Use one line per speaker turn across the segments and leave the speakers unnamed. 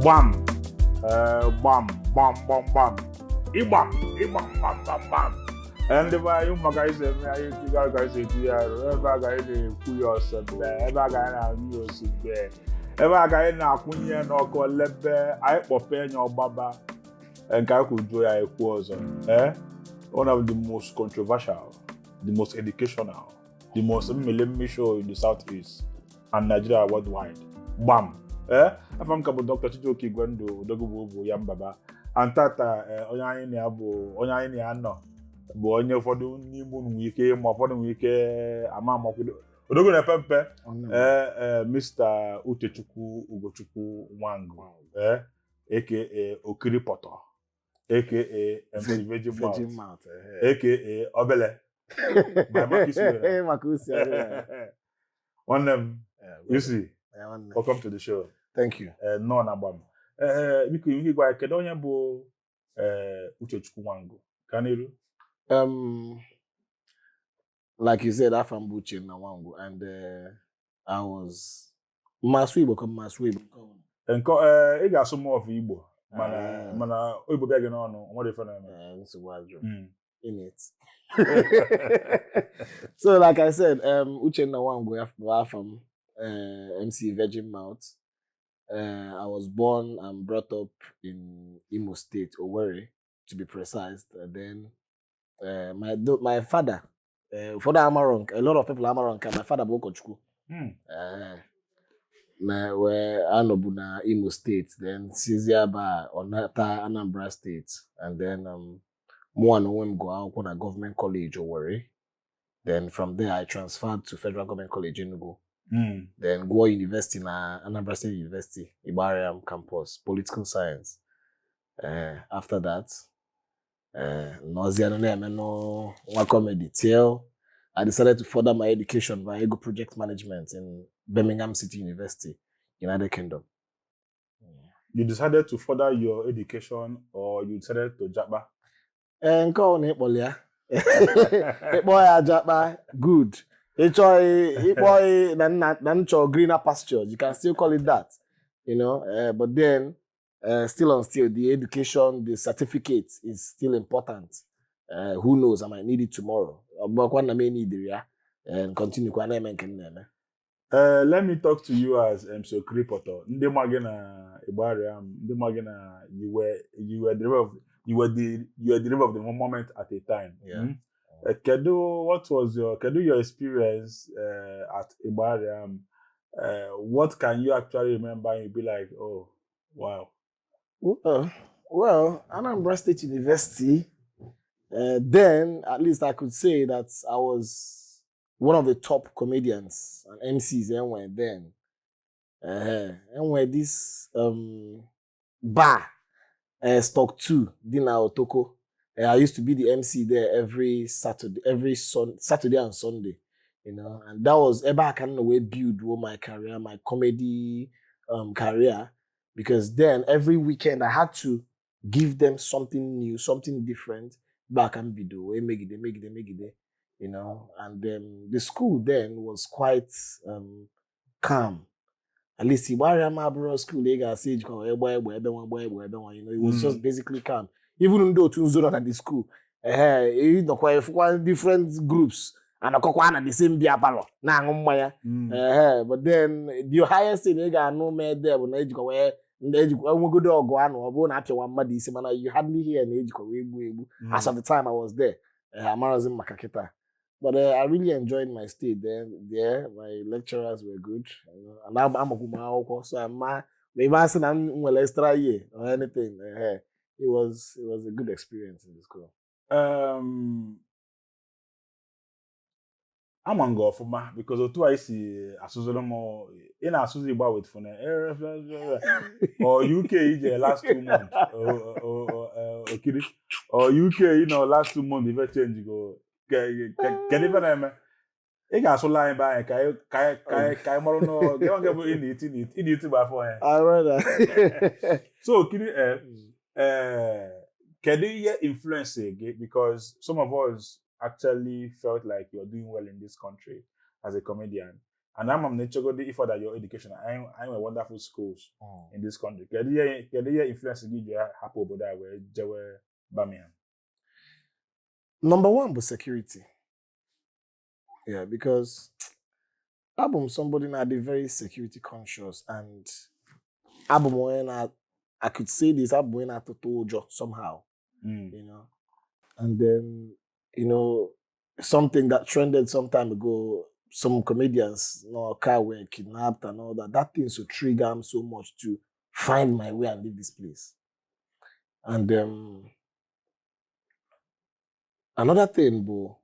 Gbam. Bam, bam, bam, bam. Ibam, ibam, bam, bam, bam. And if I guys say, you guys say, ever guy pull yourself there, ever guy na news there, ever guy na kunye no ko lebe, I prepare your baba, and guy could do a cause. One of the most controversial, the most educational, the most millennial show in the Southeast and Nigeria worldwide. Gbam. Afam kabo Dr. Chijoke Gwendo Dogobo Yambaba and Tata onye ni abo onye ni ano bo onye ụfọdụ n'ime unu ike ma ụfọdụ nwike ama amakwudo odogo na pepe Mr. Uchechukwu Ugochukwu Nwangu aka Okiri Poto aka MC Virgin Mouth aka Obele by Makusi one them you see welcome to the show.
Thank you.
No na Gbam. Biko ihe gwa kedu onye bụ Uchechukwu Nwangu? Kaniru?
Like you said, I'm Buche na Nwangu, and I was Maswibo come Maswibo.
Enko ị ga-asụ more of Igbo mana Igbo bịa gị n'ọnụ what different
in it. So like I said, Uche na Nwangu from MC Virgin Mouth. I was born and brought up in Imo State, Owerri, to be precise. And then my father, Amaronk, a lot of people Amaronk, my father Bokochku. Where Anobuna, Imo State, then Siziaba, Onata, Anambra State, and then Moan go out on a government college, Owerri. Then from there, I transferred to Federal Government College in Enugu. Then go university na Anambra State University, Ibariam campus, political science. After that, no comedy till I decided to further my education via Ego Project Management in Birmingham City University, United Kingdom.
You decided to further your education or you decided to Jaba?
Jaba, good. Greener pastures. You can still call it that, you know. But then, still, the education, the certificate is still important. Who knows? I might need it tomorrow. But when I may need it, and continue.
Let me talk to you as MC Kripoto. You were the driver of the moment at a time.
Yeah.
What was your experience at Ibariam? What can you actually remember and be like, oh, wow.
Well, Anambra State University, then at least I could say that I was one of the top comedians and MCs then. And when this bar, Stock 2, Dina Otoko. I used to be the MC there every Saturday and Sunday, you know, and that was ever I kind of way build my career, my comedy career, because then every weekend I had to give them something new, something different. Back and be do, make it, you know, and the school then was quite calm. At least Ibariam school, they got sage called you know, it was just basically calm. Even though two zone at the school, you know, quite different groups and a cocoa at the same beer parlor. But then the highest thing they got no man there when age go where the go dog go on or bone after one muddy semana. You hardly hear an age go as of the time I was there. Amarazim Makaketa. But I really enjoyed my stay there. My lecturers were good. You know, and I'm a Guma, so maybe I'm well extra year or anything. It was a good experience in the school.
I'm on go for ma because of two I see Asuzolomo in Asuzi bar with phone or UK last 2 months or UK, you know, last 2 months if I change you go can even I got so lying by kai moro no get in it by for
I read that.
So can you influence it? Because some of us actually felt like you're doing well in this country as a comedian. And I'm nature go if that your education. I'm a wonderful schools in this country. Can you influence you happy about that where Jewe Bamian?
Number one was security. Yeah, because album somebody now they very security conscious and album when I could say this album when I told you somehow, you know. And then, you know, something that trended some time ago, some comedians, you know, car were kidnapped and all that. That thing so trigger them so much to find my way and leave this place. And another thing, bro,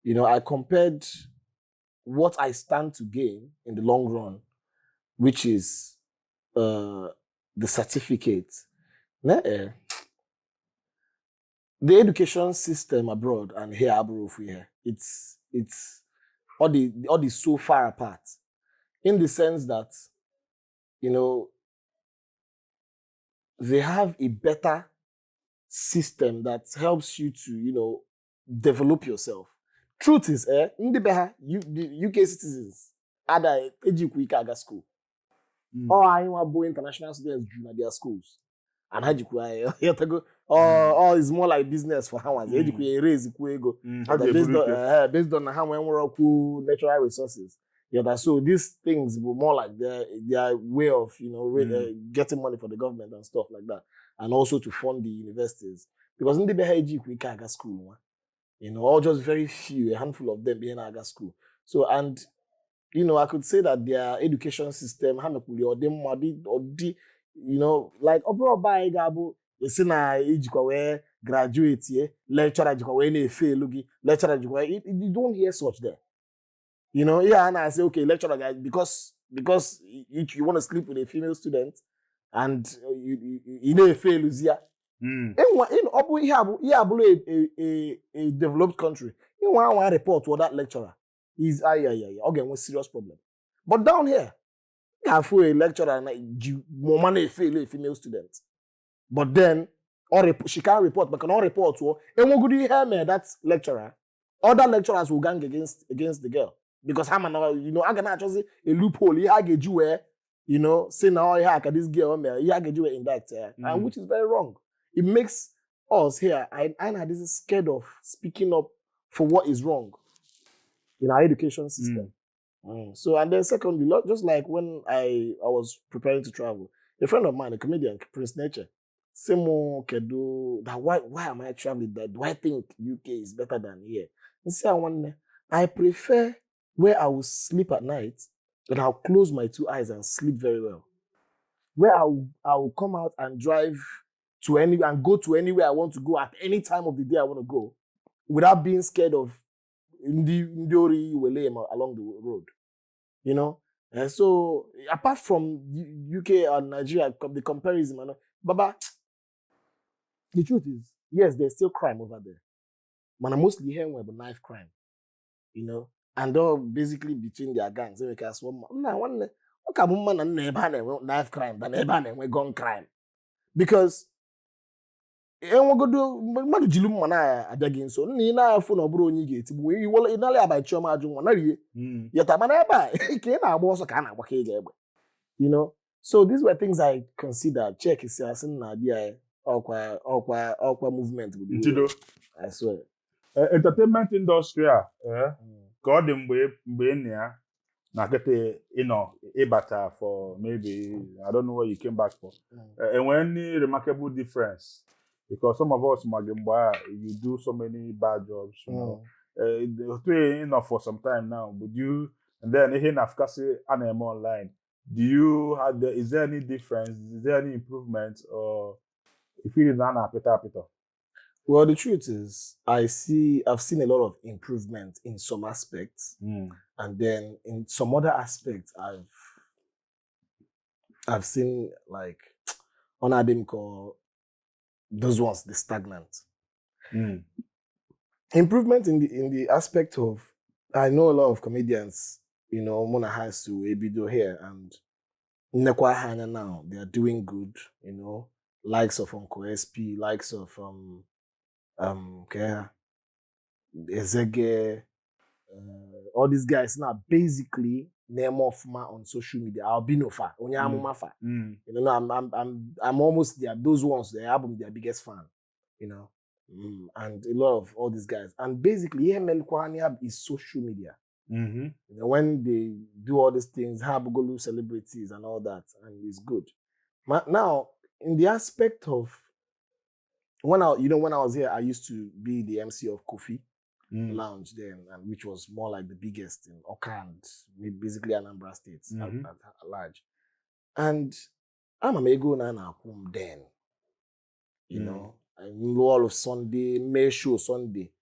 you know, I compared what I stand to gain in the long run, which is the certificate. The education system abroad and here abroad here, it's all the so far apart. In the sense that, you know, they have a better system that helps you to, you know, develop yourself. Truth is, the UK citizens, other ejikwa school. I want to international students at their schools. And it's more like business for how raise based on how we work natural resources. So these things were more like their way of, you know, getting money for the government and stuff like that, and also to fund the universities. Because in the school, you know, or just very few, a handful of them being Aga school. So, and you know, I could say that their education system, you know, like overall by Gabo, you see na ejikwa graduate here, lecturer ejikwa na fail lecturer ejikwa, you don't hear such there. You know, yeah, and I say, okay, lecturer guy, because you want to sleep with a female student and you know fail here. In a developed country, in one report to that lecturer is okay, one serious problem. But down here, you have a lecturer and more money fail a female student. But then she can't report, but cannot report to and what good you hear me that lecturer? Other lecturers will gang against the girl. Because I'm you know, I can just say a loophole, I get you where, you know, say now I this girl, I get you in that, and which is very wrong. It makes us here, I this is scared of speaking up for what is wrong in our education system. So, and then secondly, just like when I was preparing to travel, a friend of mine, a comedian, Prince Nature, Simo Kedo, that why am I traveling there? Do I think UK is better than here? And say I prefer where I will sleep at night and I'll close my two eyes and sleep very well. Where I will come out and drive to and go to anywhere I want to go at any time of the day I want to go, without being scared of Ndiori along the road. You know? And so apart from UK and Nigeria, the comparison, Baba, the truth is, yes, there's still crime over there. Man, mostly here we have knife crime. You know? And all basically between their gangs. Knife crime than gun crime. Because mmadụ jiri mma na-abịa gị nso nna ị na-afụ na ọ bụrụ onye ị ga-etigbu ị nalị abalị chiọma ajụ nwa narie yata mana ebe a ka ị na-agba ọsọ ka a na-agba ka ị ga-egbe, you know. So these were things I considered. Check si asị na di ya ọkwa movement
Ntido.
I swear.
Entertainment industry a ka ọ dị mgbe nna ya na kete ịbata for maybe I don't know what you came back for. Enwere any remarkable difference? Because some of us, you do so many bad jobs, you know. For some time now, but and then in Afghanistan and online, is there any difference? Is there any improvement, or if it is an
Well, the truth is, I've seen a lot of improvement in some aspects, and then in some other aspects, I've seen like on Adimko. Those ones, the stagnant. Improvement in the aspect of, I know a lot of comedians, you know, Mona has to Ebido here and Nekwa Hanya now, they are doing good, you know, likes of Uncle SP, likes of Ezege, all these guys now basically name off on social media. I'll be no fa. You know, I'm almost there. Those ones, the album, their biggest fan. You know, and a lot of all these guys. And basically, EML Kwaniab is social media.
Mm-hmm.
You know, when they do all these things, Habugolu celebrities and all that, and it's good. Now, in the aspect of when I was here, I used to be the MC of Kofi Lounge then, and which was more like the biggest in Oka and basically Anambra State at large. And I'm a mego na then, you know, I knew all of Sunday, May show Sunday,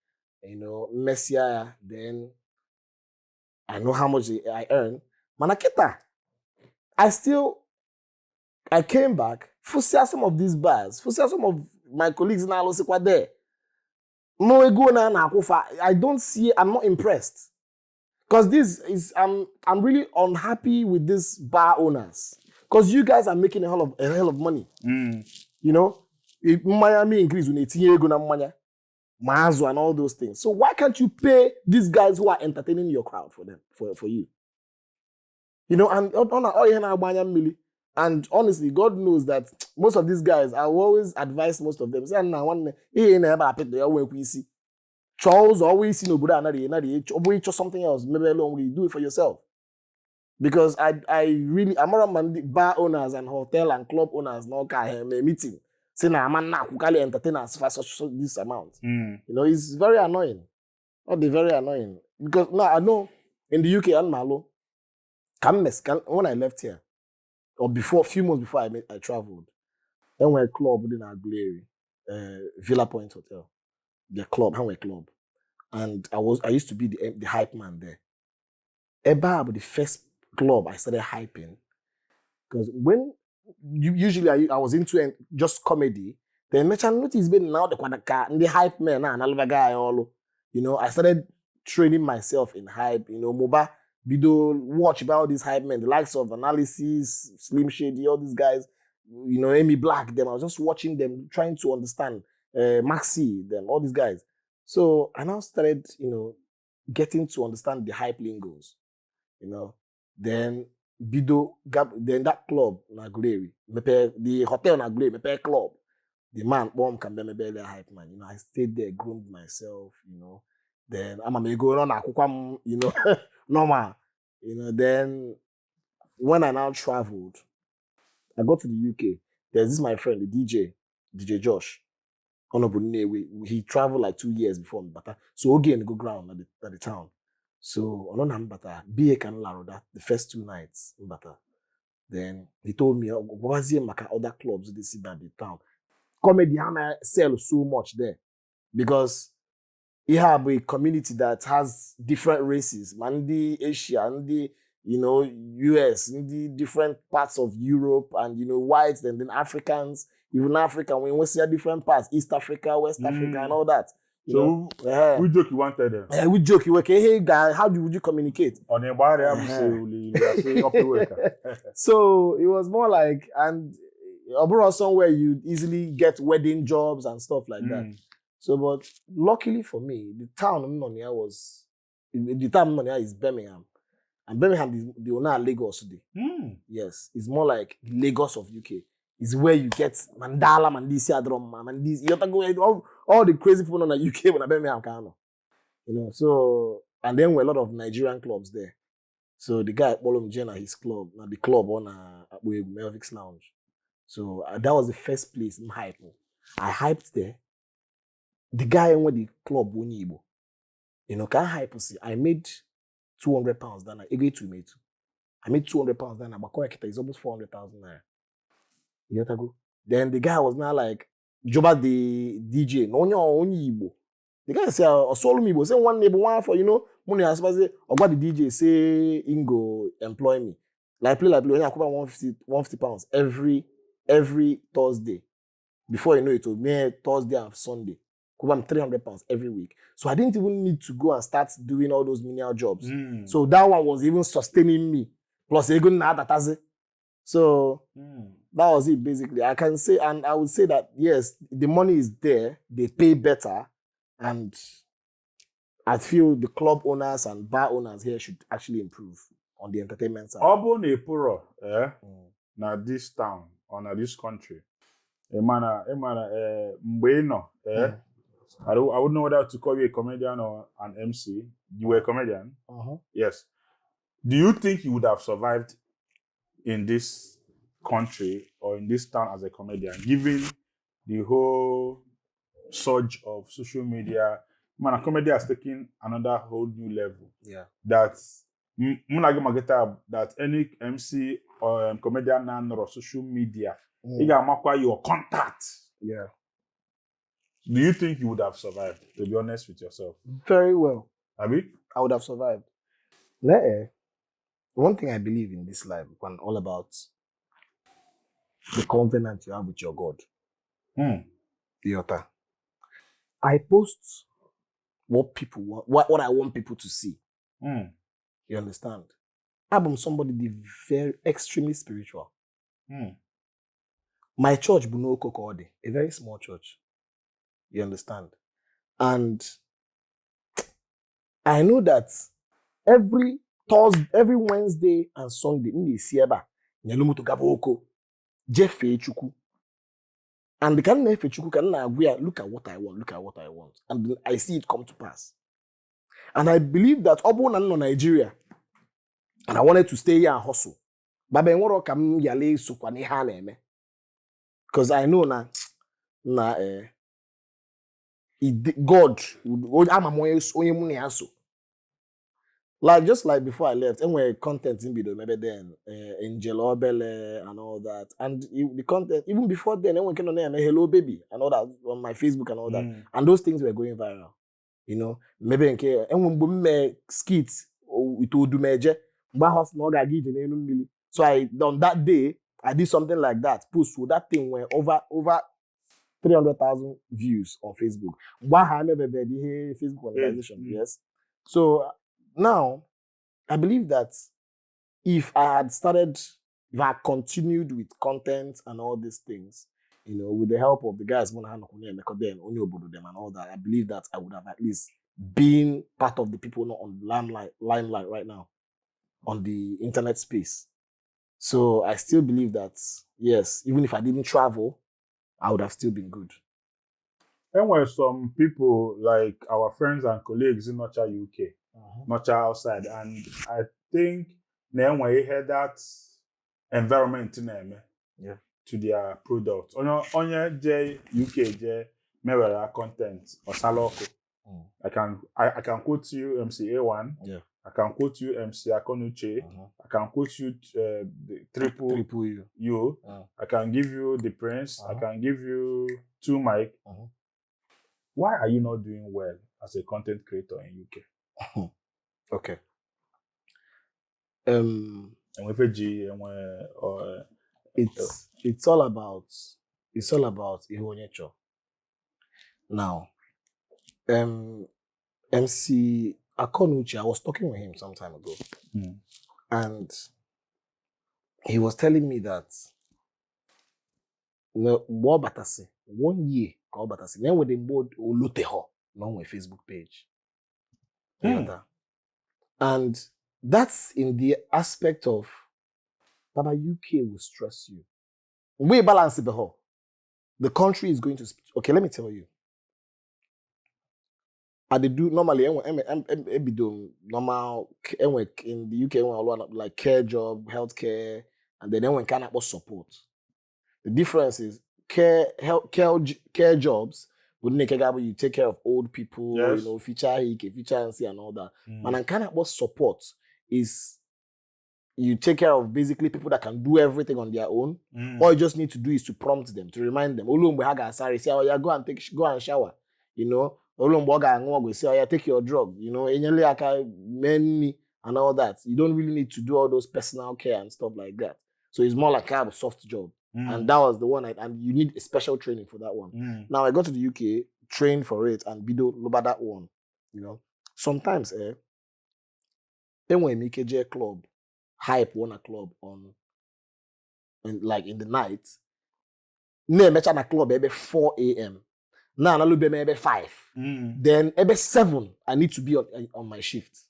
you know, Messiah, then I know how much I earn. Manaketa, I came back, for some of these bars, for some of my colleagues now, there. No ego na I don't see, I'm not impressed. Because this is, I'm really unhappy with these bar owners. Because you guys are making a hell of money. You know, if Miami increase when it's ego na money, Mazo and all those things. So why can't you pay these guys who are entertaining your crowd for them, for you? You know, and and honestly, God knows that most of these guys, I will always advise most of them. Say, "Now one, Charles always see no Buddha, another something else. Maybe alone you do it for yourself." Because I'm around bar owners and hotel and club owners now meeting. Say now man na kukali entertainers for such this amount. You know, it's very annoying. Not very annoying. Because now I know in the UK and Malo, when I left here, or a few months before I traveled, then we were a club within Aguilera, Villa Point Hotel, the club, club, and I used to be the hype man there. Eba, the first club I started hyping, because when usually I was into just comedy, then merchant notice been now the hype man and guy all, you know, I started training myself in hype, you know, MOBA. Video watch about these hype men, the likes of Analysis, Slim Shady, all these guys, you know, Amy Black, them. I was just watching them, trying to understand Maxi, them, all these guys. So I now started, you know, getting to understand the hype lingos, you know. Then then that club, Naguleri, the hotel Naguleri, club, the man, bomb can be the hype man. You know, I stayed there, groomed myself, you know. Then I'm going on, you know, normal. You know, then when I now traveled, I got to the UK. There's this my friend, the DJ Josh. He traveled like 2 years before me, but so again go ground at the town. So on but BA can that the first 2 nights, but then he told me what other clubs they see at the town. Comedy sell so much there because you have a community that has different races, Mandi, Asia, and the US, and the different parts of Europe, and whites, and then Africans, even African. When we see different parts, East Africa, West Africa, and all that.
We joke you wanted them.
We joke you okay. Hey guy, how would you communicate?
On a bar,
so it was more like, and abroad somewhere you easily get wedding jobs and stuff like that. So, but luckily for me, the town is Birmingham. And Birmingham is the owner Lagos today. Yes, it's more like Lagos of UK. It's where you get Mandala, Mandisi, Adrom, Mandisi. You have to go all the crazy people in the UK when Birmingham can. So, and then were a lot of Nigerian clubs there. So the guy at Bolom Jenna, his club, now the club on Melvix Lounge. So that was the first place I'm hyping. I hyped there. The guy went the club Wonibo. Can hype see. I made £200 then I made £200 then Bakoya is almost 400,000 naira. You know go. Then the guy was now like Joba the DJ. No only Igbo. The guy say solo Igbo. Say one neighbor one for money as say or what the DJ say Ingo employ me. Like play when I cover £150 every Thursday. Before you know it will be Thursday and Sunday. I'm £300 every week. So I didn't even need to go and start doing all those menial jobs. So that one was even sustaining me. Plus, so that was it basically. I can say, and I would say that yes, the money is there, they pay better, and I feel the club owners and bar owners here should actually improve on the entertainment side.
Obo na epuro, na this town or na this country. Emana, mgbe no, I wouldn't know whether to call you a comedian or an MC. You were a comedian? Yes. Do you think you would have survived in this country or in this town as a comedian, given the whole surge of social media? Man, comedy has taken another whole new level.
Yeah.
That that any MC or comedian now or social media, you got your contact.
Yeah.
Do you think you would have survived? To be honest with yourself.
Very well.
Abi?
I would have survived. One thing I believe in this life is all about the covenant you have with your God. The altar. I post what people want, what I want people to see. You understand? I'm somebody very extremely spiritual. My church, Buno Kokode, a very small church. You understand? And I know that every Thursday, every Wednesday and Sunday, in the Sieba, Nyalumu to Gaboko, Jeff Chuku. And the kind of Chuku can look at what I want. And I see it come to pass. And I believe that Obo and Nigeria, and I wanted to stay here and hustle. But ben woro kam yale sukwani ha na eme. Because I know God like just like before I left, and when content in video, maybe then Angel Obele and all that, and the content even before then, everyone came on there, hello baby and all that on my Facebook and all that, and those things were going viral. You know, maybe and when me skits it would do major, so on that day I did something like that. Post so that thing went over 300,000 views on Facebook. Facebook organization, yes. So now I believe that if I had continued with content and all these things, you know, with the help of the guys and all that, I believe that I would have at least been part of the people not on limelight right now on the internet space. So I still believe that yes, even if I didn't travel, I would have still been good.
And when some people like our friends and colleagues in Nurture UK, Nurture outside, and I think then when you hear that environment in them, to their product, on your J UK J Mewera content or Saloko, I can quote you MC A1.
Yeah.
I can quote you MC Akonuche. I can quote you the triple U. I can give you the Prince. I can give you 2 Mike. Why are you not doing well as a content creator in UK?
Okay. It's all about Ihonyecho. Now, MC Akonuche, I was talking with him some time ago, and he was telling me that no 1 year then with the board Oluteho, non with Facebook page. And that's in the aspect of Baba UK will stress you. We balance it the country is going to okay, let me tell you. I do normally normal in the UK like care job, healthcare, and then when kind of support. The difference is care jobs would you take care of old people,
yes.
You know, feature and all that. And kind of support is you take care of basically people that can do everything on their own. All you just need to do is to prompt them, to remind them. Say, oh yeah, go and shower. You know, say, oh yeah, take your drug. You know, many and all that. You don't really need to do all those personal care and stuff like that. So it's more like kind of a soft job. And that was the one, and you need a special training for that one. Now I got to the UK, trained for it, and Bido over that one. You know, sometimes, then when MKJ club, hype won a club like in the night, near a club maybe 4 a.m. Now I look maybe 5. Then maybe 7, I need to be on my shift.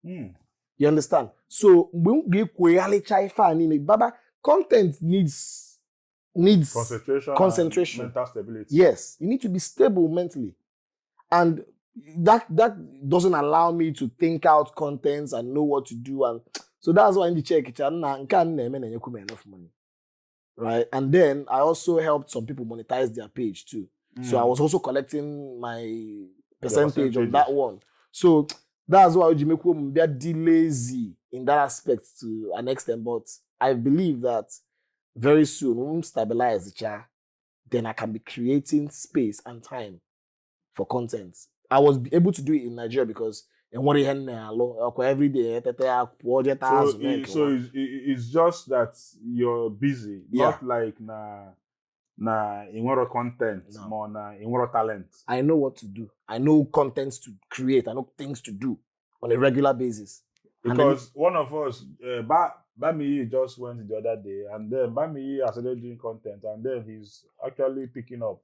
You understand? So when we qualify Baba, content needs concentration,
mental stability.
Yes, you need to be stable mentally, and that doesn't allow me to think out contents and know what to do, and so that's why in the check enough money, right? And then I also helped some people monetize their page too. So I was also collecting my percentage on that one. So that's why Ojimeku be lazy in that aspect to an extent, but I believe that very soon when we stabilize the chair, then I can be creating space and time for content. I was able to do it in Nigeria because every day.
So it's just that you're busy, not like in what content, more in what talent.
I know what to do. I know contents to create. I know things to do on a regular basis.
Because one of us, Bami just went the other day, and then Bami has started doing content, and then he's actually picking up.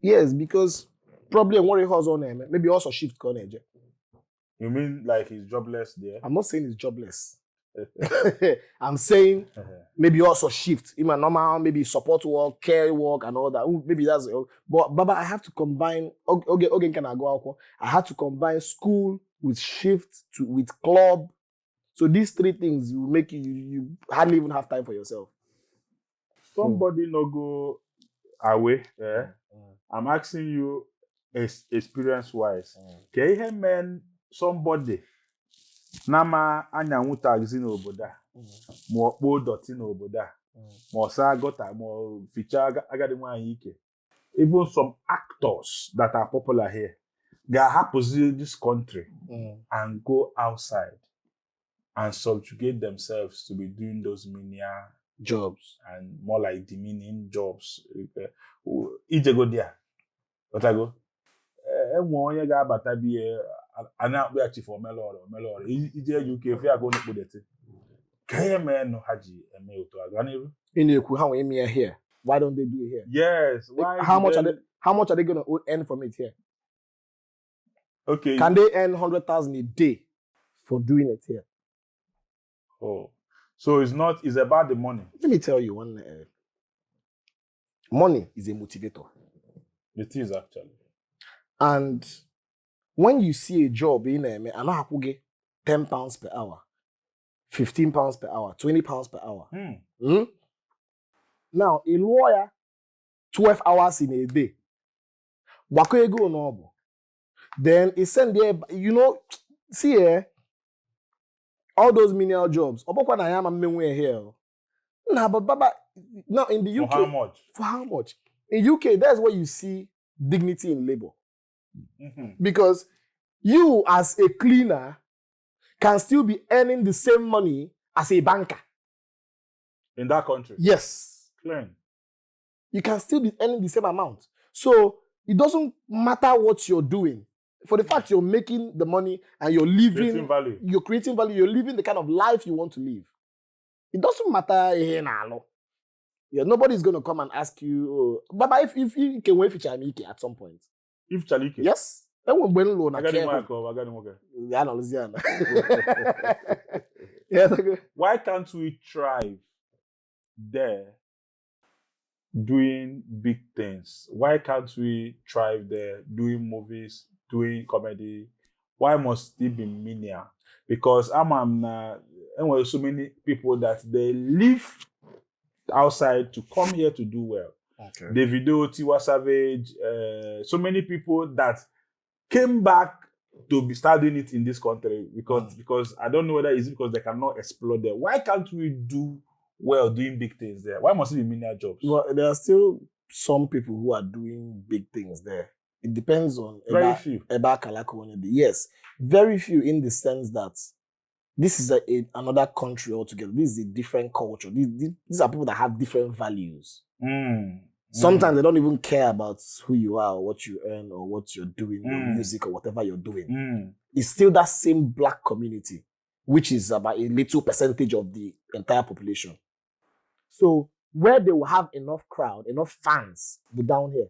Yes, because probably what he has on him, maybe also shift connect.
You mean like he's jobless there?
I'm not saying he's jobless. I'm saying maybe also shift. In my normal, maybe support work, care work, and all that. Maybe that's it. But Baba, I have to combine. Okay, can I go out? I had to combine school with shift with club. So these 3 things will make you hardly even have time for yourself.
Somebody no go away. I'm asking you, experience-wise. Can you hear somebody? Nama anyanwụ taxi n'obodo a ma ọkpọ dọtị n'obodo a ma ọsa gọta ma ficha agadi nwaanyị ike. Even some actors that are popular here ga-ahapụzi this country and go outside and subjugate themselves to be doing those menial
jobs
and more like demeaning jobs. Ijego there. Otago. Enwe onye ga-abata biye ana akpụghachi for melọrọ ije UK fe agụ n'okpodete ka ihe mee no ha ji eme otu aga n'iru
ị na-ekwu ha nwee eme here. Why don't they do it here?
Yes, why?
How much are they going to earn from it here?
Okay,
can they earn 100,000 a day for doing it here?
Oh, so it's about the money.
Let me tell you one money is a motivator.
It is actually.
And when you see a job in there, I know I get 10 pounds per hour, 15 pounds per hour, 20 pounds per hour. Now, a lawyer, 12 hours in a day. Wako no. Then he send there, see here, all those menial jobs. Obokwa na yama mmenwe here. Nah, but Baba, now in the UK.
For how much?
For how much? In UK, that's where you see dignity in labor. Because you as a cleaner can still be earning the same money as a banker.
In that country?
Yes.
Clean.
You can still be earning the same amount. So it doesn't matter what you're doing. For the fact you're making the money and you're living, you're creating value, you're living the kind of life you want to live. It doesn't matter. Yeah, nobody's going to come and ask you, Baba, if you can wait for Chamike at some point.
If Chalike?
Yes.
Why can't we thrive there doing big things? Why can't we thrive there doing movies, doing comedy? Why must it be menial? Because and so many people that they live outside to come here to do well.
Okay.
Davido, Tiwa Savage, so many people that came back to start doing it in this country because I don't know whether it's because they cannot explore there. Why can't we do well doing big things there? Why must it be menial jobs?
Well, there are still some people who are doing big things there. It depends on
very few.
Yes, very few in the sense that this is another country altogether. This is a different culture. These are people that have different values. Sometimes they don't even care about who you are or what you earn or what you're doing, your music or whatever you're doing. It's still that same black community, which is about a little percentage of the entire population. So where they will have enough crowd, enough fans, be down here.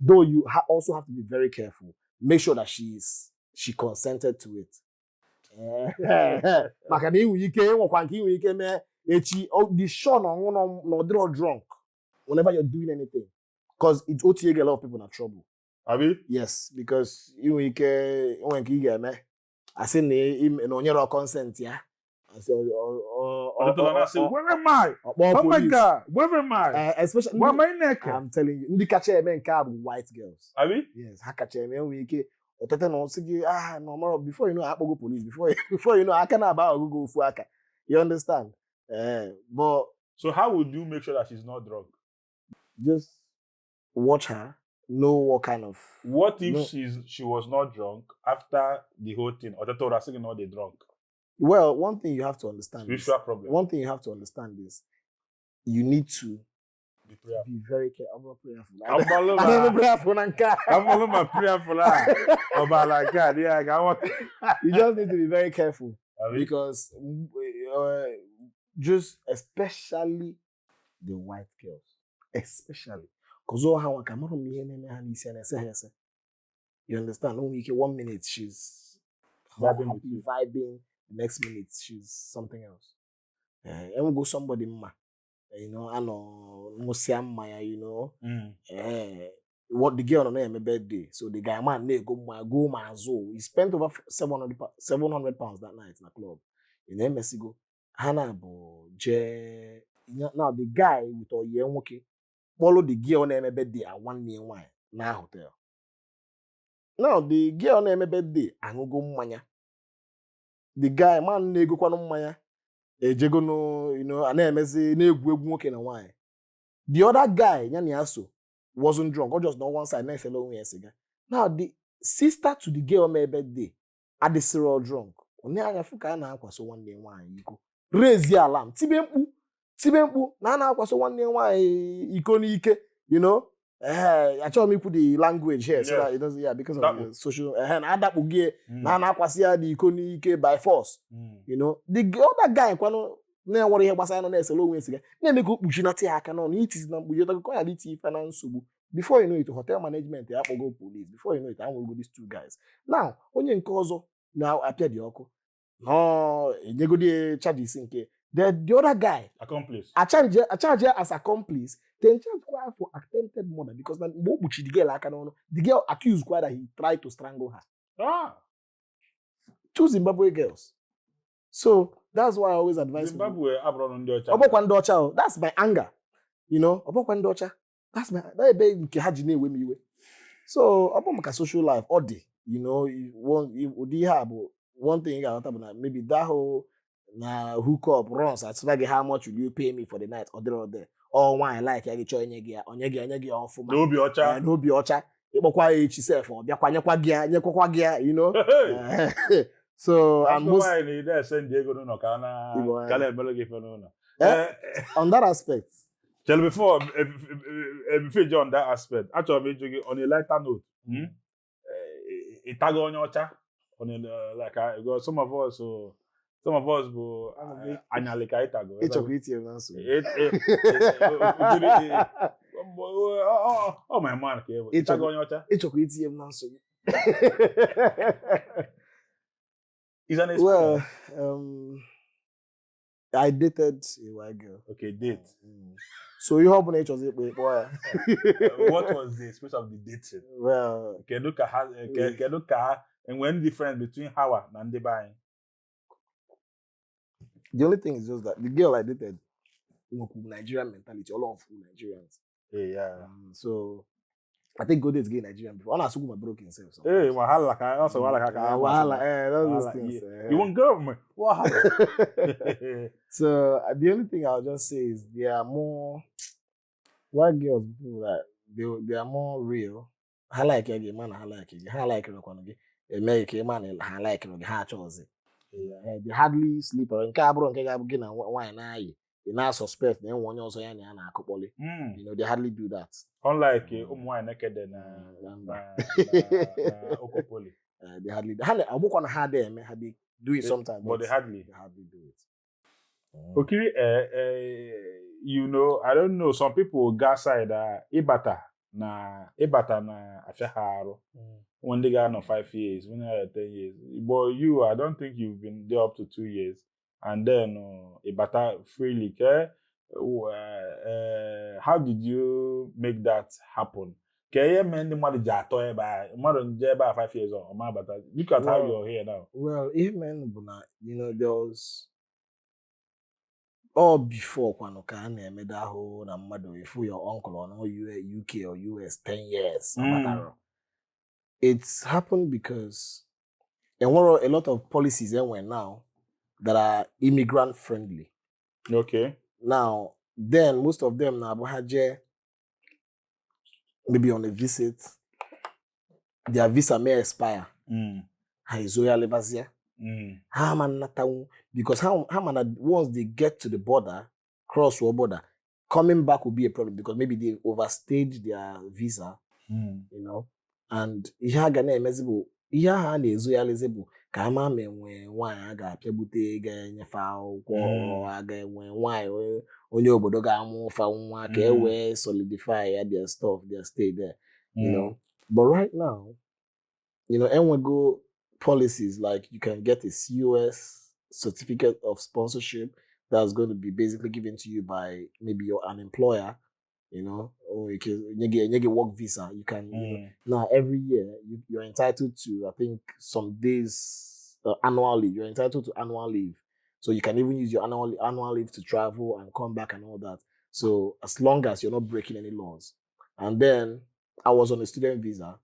Though you also have to be very careful. Make sure that she consented to it. Maka na inwe ike enwekwa nke inwe ike mee echi the sure no drunk whenever you're doing anything, because it OTA a lot of people in trouble.
Abi?
Yes, because inwe ike enwe nke ị ga-eme asị na onyere consent ya.
Where am I?
Oh
my God, where am I?
Especially
Why am I naked?
I'm telling you, ndị kacha eme nke a bụ white girls.
Abi?
Yes, ha kacha eme enwe ike otete na osi gị no, before you know akpogo police, before you know aka na aba ogogo ofu aka. You understand? But
so how would you make sure that she's not drunk?
Just watch her, know what kind of.
What if she was not drunk after the whole thing, or that was saying not they drunk?
Well, one thing you have to understand.
Spiritual problem.
One thing you have to understand is you need to
be
very careful. I'm not prayerful.
I'm prayerful. I'm not prayerful. About like that, yeah.
You just need to be very careful because just especially the white girls, especially because all how you understand? Only 1 minute she's vibing, the next minute she's something else. And we go somebody ma. You know, I know Maya, you know. What the girl on her birthday. So the guy man go manzo. He spent over 700 pounds that night in the club. In MSC Hannah bo je. Now the guy with all year okay follow the girl on her birthday at 1 million wine na hotel. Now the girl on her birthday and go manya. The guy man nego kwa no manya. Ejego no, you know, and emezi na-egwu nwoke na nwanyị. The other guy, Nyaniaso, wasn't drunk, or just on one side, next alone with a Now, the sister to the girl on my birthday, at the serial drunk. Only I have to so 1 day wine. You go raise the alarm. Tibempu, na so 1 day wine. Ike, you know. I told me put the language here so that it doesn't, because of the social. And that will get na kwasia the ike by force. You know, the other guy kwano na worry about saying na selo wen siga. Na make ukpuchi na te aka no it is na you go call it finance subu. Before you know it, hotel management ya go police. Before you know it, I will go these two guys. Now, onye nke ọzọ now appear the ọkụ. No, you go the charges nke. The other guy,
accomplice.
I charge her as accomplice. Then charge for attempted murder because the girl accused that he tried to strangle her. Two Zimbabwe girls. So that's why I always advise
Zimbabwe
that's my anger. You know, that's my so about social life all day. You know, you have one thing I want maybe that whole hook up runs at how much will you pay me for the night or there. Or why like I get onyegi ofuma. No be ocha. Ikpokwa echi self or bia kwanyekwa gia, you know. So
and most why they there send Diego no kana kala beloge for no.
On that aspect.
Tell before on that aspect. Actually on a lighter note. Itago onyocha on like some of us go anyalika itago. Oh my man, itago onyocha. Is an
well, I dated a white girl.
Okay, date.
So you have nature boy.
What was the space of the dating?
Well,
can look at and when the difference between Hawa and the buying.
The only thing is just that the girl I dated, Nigerian mentality, all of Nigerians.
Yeah.
So I think go date gay Nigerian before. I my broken self.
Hey, wahala ka also wahala.
Those things.
You want government? Wahala.
So the only thing I'll just say is there are more white girls people that they are more real. I like it, man. I like it. I like it. American man, I like it. I chose it. They hardly sleep. And cabro and get wine. They now suspect then one also yani ana akopole. You know, they hardly do that.
Unlike wine naked and okopole.
They hardly I work on hard them, they do it sometimes.
But they hardly
do it.
Okay, you know, I don't know. Some people gas side ibata na ịbata na afia ha arụ. One day guy no 5 years, one year 10 years. But you, I don't think you've been there up to 2 years. And then ibata freely. How did you make that happen? Kaya men the mother jato by mother by 5 years or my but look at how you're here now.
Well, even there was all before Kwanoka made that whole na mother if your uncle or no UK or US 10 years. It's happened because there were a lot of policies now that are immigrant friendly.
Okay.
Now, then most of them now maybe on a visit, their visa may expire. Because once they get to the border, cross border, coming back will be a problem because maybe they overstayed their visa, and ka ama me nwe nwaanyị a ga-apịa bute ga-enyefe akwụkwọ a ga-enwe nwaanyị onye obodo ga-amụ fa nwa ka e wee solidify their stuff, their stay there, But right now, enwego policies like you can get a COS, certificate of sponsorship, that's going to be basically given to you by maybe an employer, or you get work visa. You can now every year you're entitled to, I think, some days annual leave. You're entitled to annual leave, so you can even use your annual leave to travel and come back and all that. So as long as you're not breaking any laws. And then I was on a student visa,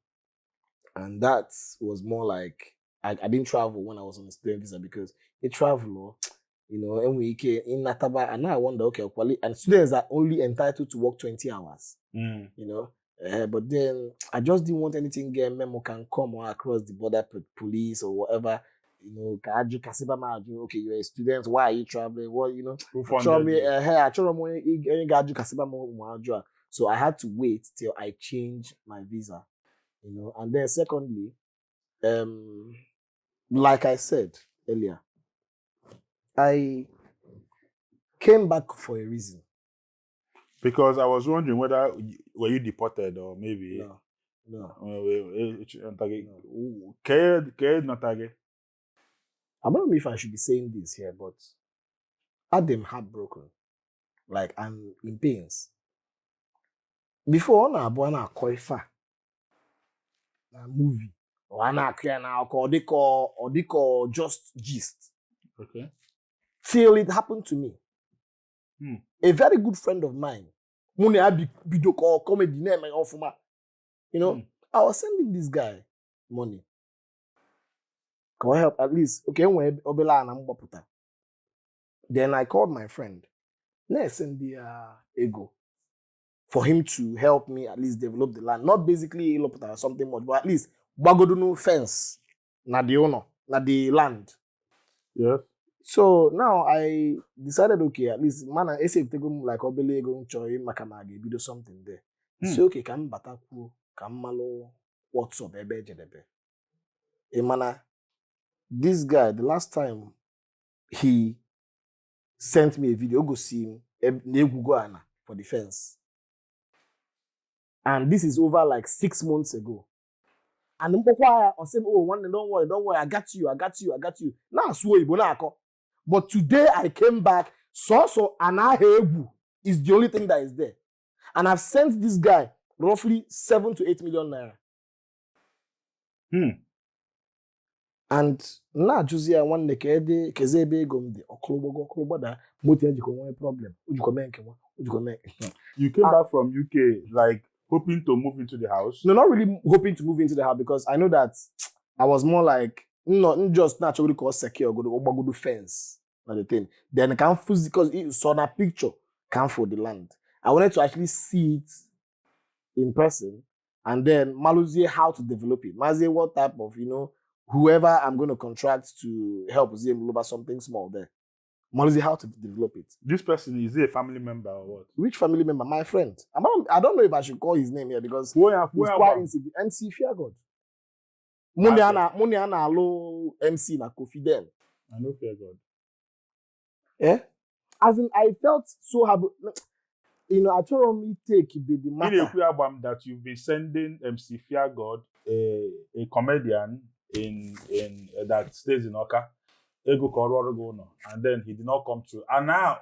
and that was more like I didn't travel when I was on a student visa because a traveler, and we came in Nataba, and now I wonder, okay, and students are only entitled to work 20 hours, but then I just didn't want anything memo can come or across the border police or whatever, okay, you're a student, why are you traveling? What, so I had to wait till I changed my visa, and then secondly, like I said earlier, I came back for a reason.
Because I was wondering whether were you deported or maybe
no. I don't know if I should be saying this here, but I'm heartbroken. Like, I'm in pains. Before na abona koifa na movie or na or just gist.
Okay.
Till it happened to me. A very good friend of mine, video call comedy name I was sending this guy money. Can I help at least? Okay, then I called my friend. Let's send the ego for him to help me at least develop the land. Not basically or something much, but at least bagodunu fence na the owner, na the land.
Yeah.
So now I decided, okay, at least man, I say if they go like obele go choy makamage, do something there. So okay, kam bataku, kam malo, what's up, ebe jedebe. Emana, this guy, the last time he sent me a video, go see him, for the fence. And this is over like 6 months ago. And I said, oh, one, don't worry, I got you. Now, but today I came back, so Anahebu is the only thing that is there. And I've sent this guy roughly 7 to 8 million naira. And now, Josie, I want the Kezebe gom the Oklobo da problem.
You came back from UK like hoping to move into the house?
No, not really hoping to move into the house because I know that I was more like not just naturally called secure go to fence. Not the thing. Then I can't because it saw that picture come for the land. I wanted to actually see it in person and then Maluzie how to develop it. Maluzie what type of, whoever I'm going to contract to help them over something small there. Maluzie how to develop it.
This person, is he a family member or what?
Which family member? My friend. I don't know if I should call his name here because he's quite insignificant. MC Feargod. Muniana alo MC na Kofi Den.
I know Feargod.
Yeah? As in, I felt so happy. I told me take be the
In
matter.
Gbam that you've been sending MC Fear God, a comedian in that stays in Oka, ego kọrọ and then he did not come through. And now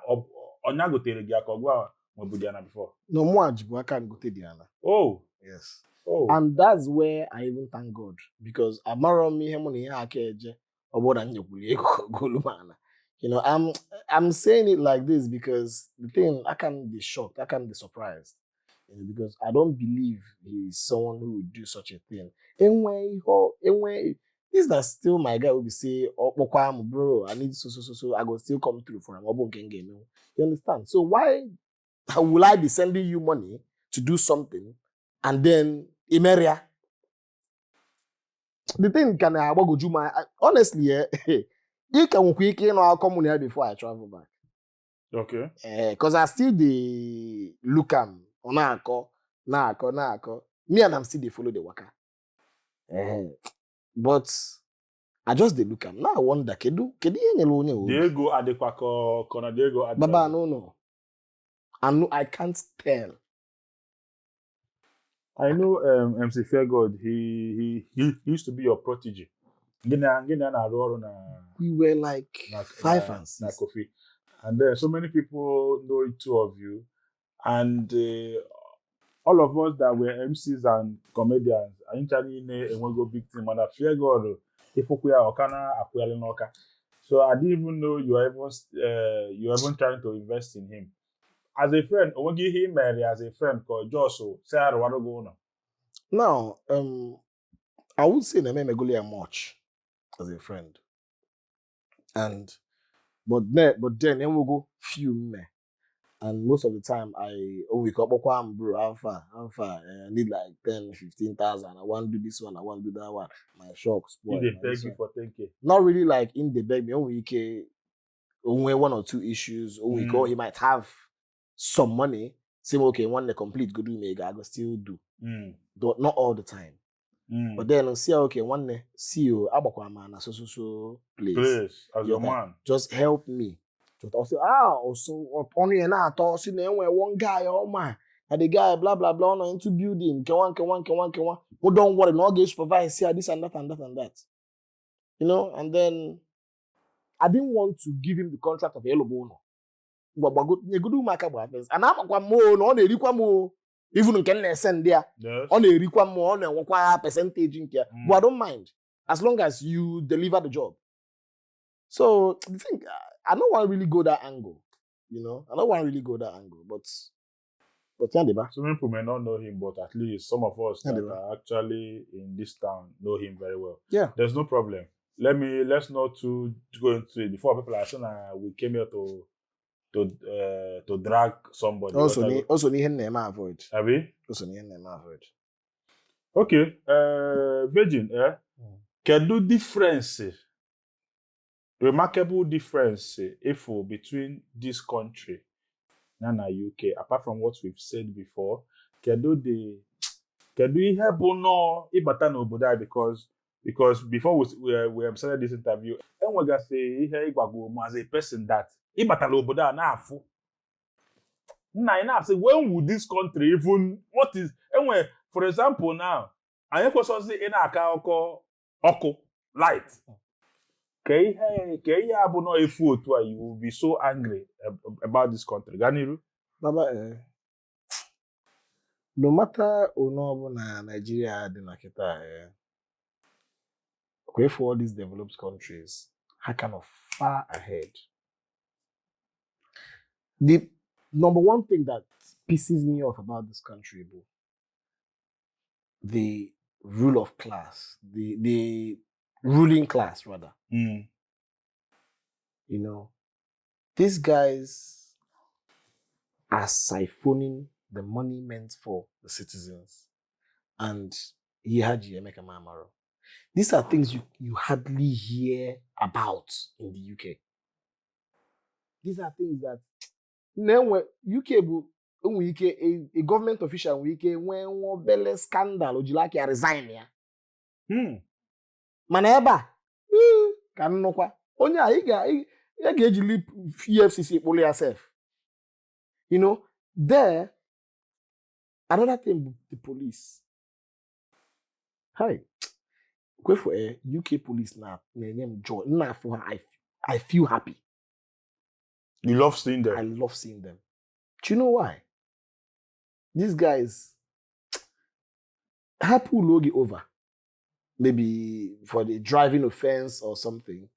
Onya gotere gị aka ọgwa Mobudiana before.
No more I can't go to Diana.
Oh,
Yes.
oh.
And that's where I even thank God because amaro mi hemoni ya akeje oboda nyekuli ego golumana. I'm saying it like this because the thing I can be shocked, I can be surprised. Because I don't believe he's someone who would do such a thing. Anyway, this that still my guy will be say, oh, bro, I need so I go still come through for him. You understand? So why will I be sending you money to do something and then Imeria? The thing can I go do my honestly, you can quick I'll come here before I travel back.
Okay.
Because I still the look am on nako. Me and I'm still they follow the waka. But I just they look am. Now I wonder kedu yenye lo onye o.
Diego Adequaco, Kona Diego Adequaco.
Baba no. I can't tell.
I know MC Fairgod, he used to be your protege.
We were like 5 and 6.
Na Kofi. And then so many people know the two of you. And all of us that were MCs and comedians, I actually go big team and Fairgod, so I didn't even know you were even trying to invest in him. As a friend, I give him as a friend called Joshua. Say I want to go
now. I would say that me go much as a friend, but then we go few me, and most of the time I only come bro alpha. I need like 10,000-15,000. I want to do this one. I want to do that one. My shock spoil.
They beg you for 10K.
Not really like in the beg me. Only one or two issues. He might have some money. Say okay, one the complete good me I go still do. Not all the time. But then see okay, one day see you man so place
as your man.
Just help me. Just say also only and I thought see one guy man. And the guy blah blah blah no into building. Can one. But don't worry, no get supervise here this and that and that and that. And then I didn't want to give him the contract of Yellow Bono. But good and I'm more no even in can send there on a requirement on a percentage in here. But I don't mind as long as you deliver the job. So the thing I don't want to really go that angle, I don't want to really go that angle, but
some people may not know him, but at least some of us that are actually in this town know him very well.
Yeah,
there's no problem. Let's not to go into it before people are saying we came here to drag somebody.
Also need him avoid.
Abi?
Also need him avoid.
Okay. Virgin, can do difference. Remarkable difference between this country and UK, apart from what we've said before. Can do because before we started this interview, and we're gonna say as a person that say when would this country even what is anyway, for example now I say in oko light you will be so angry about this country. Ganiru?
Baba, no matter na Nigeria for all these developed countries, are kind of far ahead. The number one thing that pisses me off about this country, bro, the rule of class, the ruling class rather. These guys are siphoning the money meant for the citizens. And Emeka Mamaro. These are things you hardly hear about in the UK. These are things that UK a government official when one belle scandal or like resign ya. Maneba can nokwa. Onya ga EFCC pull yourself. There, another thing with the police. Hi. Go for a UK police now. Name joy. Now for her, I feel happy.
You love seeing them.
I love seeing them. Do you know why? These guys happy will get over. Maybe for the driving offense or something.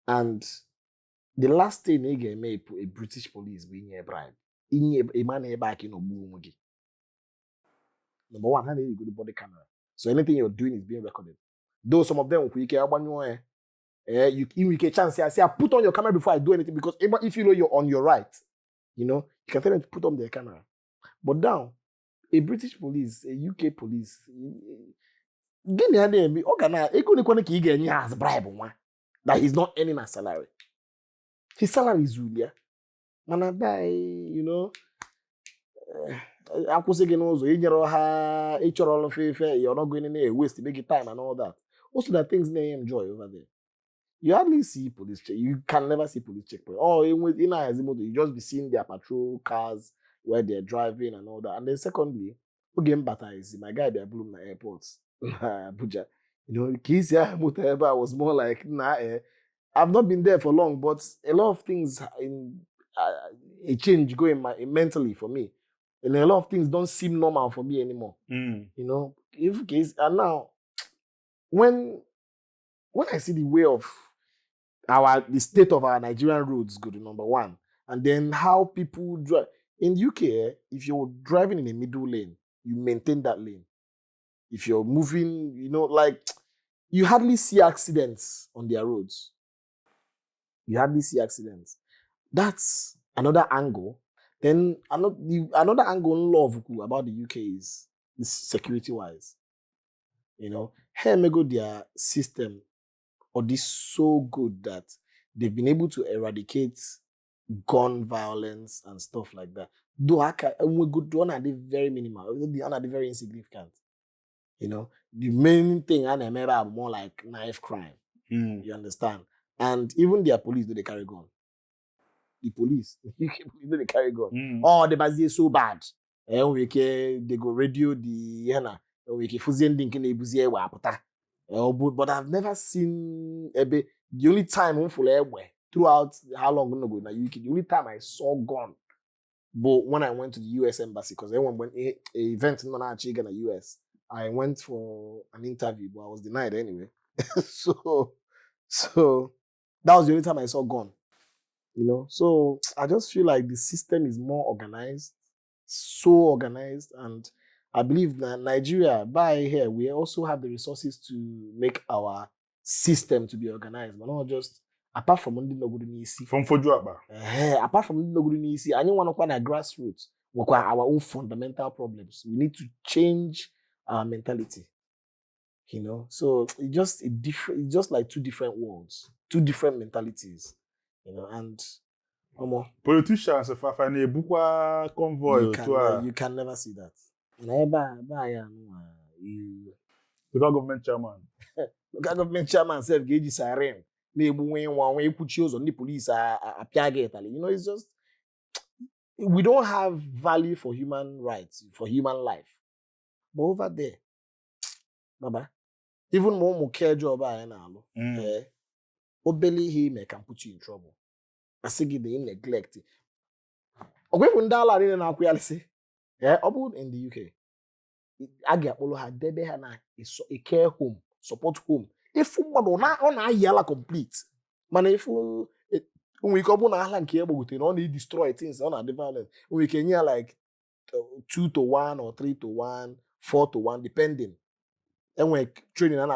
And the last thing they get made a British police being a bribe. In a man back in Obuumugi. Number one, how do you go to body camera? So anything you're doing is being recorded. Though some of them, you can chance say, I put on your camera before I do anything because if you know you're on your right, you can tell them to put on their camera. But now, a British police, a UK police, bribe that he's not earning a salary. His salary is Julia. Man, you're not going anywhere, waste, make time and all that. Also, the things they enjoy over there. You hardly see police check. You can never see police checkpoint. Oh, in Azimoto, you just be seeing their patrol cars where they're driving and all that. And then secondly, again, is my guy they blew my airports, Abuja. Kisia Muteba was more like I've not been there for long, but a lot of things in a change going mentally for me, and a lot of things don't seem normal for me anymore. If case and now when I see the way of the state of our Nigerian roads go to number one, and then how people drive in the UK, if you're driving in a middle lane, you maintain that lane. If you're moving, you hardly see accidents on their roads. You hardly see accidents. That's another angle. Then another angle in love about the UK is security-wise. Here may go their system or this so good that they've been able to eradicate gun violence and stuff like that. Though we good one are very minimal, the other are very insignificant. The main thing I remember are more like knife crime. You understand? And even their police do they carry gun. The police, they carry gun. Oh, the base is so bad. They go radio the but I've never seen the only time throughout how long ago in the UK, the only time I saw gun, but when I went to the US embassy, because then when a event in the US, I went for an interview, but I was denied anyway. so that was the only time I saw gun. So I just feel like the system is more organized, so organized, and I believe that Nigeria, by here, we also have the resources to make our system to be organized, but not just apart from
from Fojuaba.
Apart from anyone on a grassroots, our own fundamental problems. We need to change our mentality. So it's just like two different worlds, two different mentalities. And
politicians, convoy.
You can never see that.
Local government chairman.
Local government chairman self gauge siren. The police are it's just we don't have value for human rights, for human life. But over there, Baba, even more care job obeli him can put you in trouble. I say the neglect. In the UK, I get all her debe a care home, support home. If on yellow complete, man, if we come on Alan cable with only destroy things on the violence, we can hear like 2-1 or 3-1, 4-1, depending. And we're training and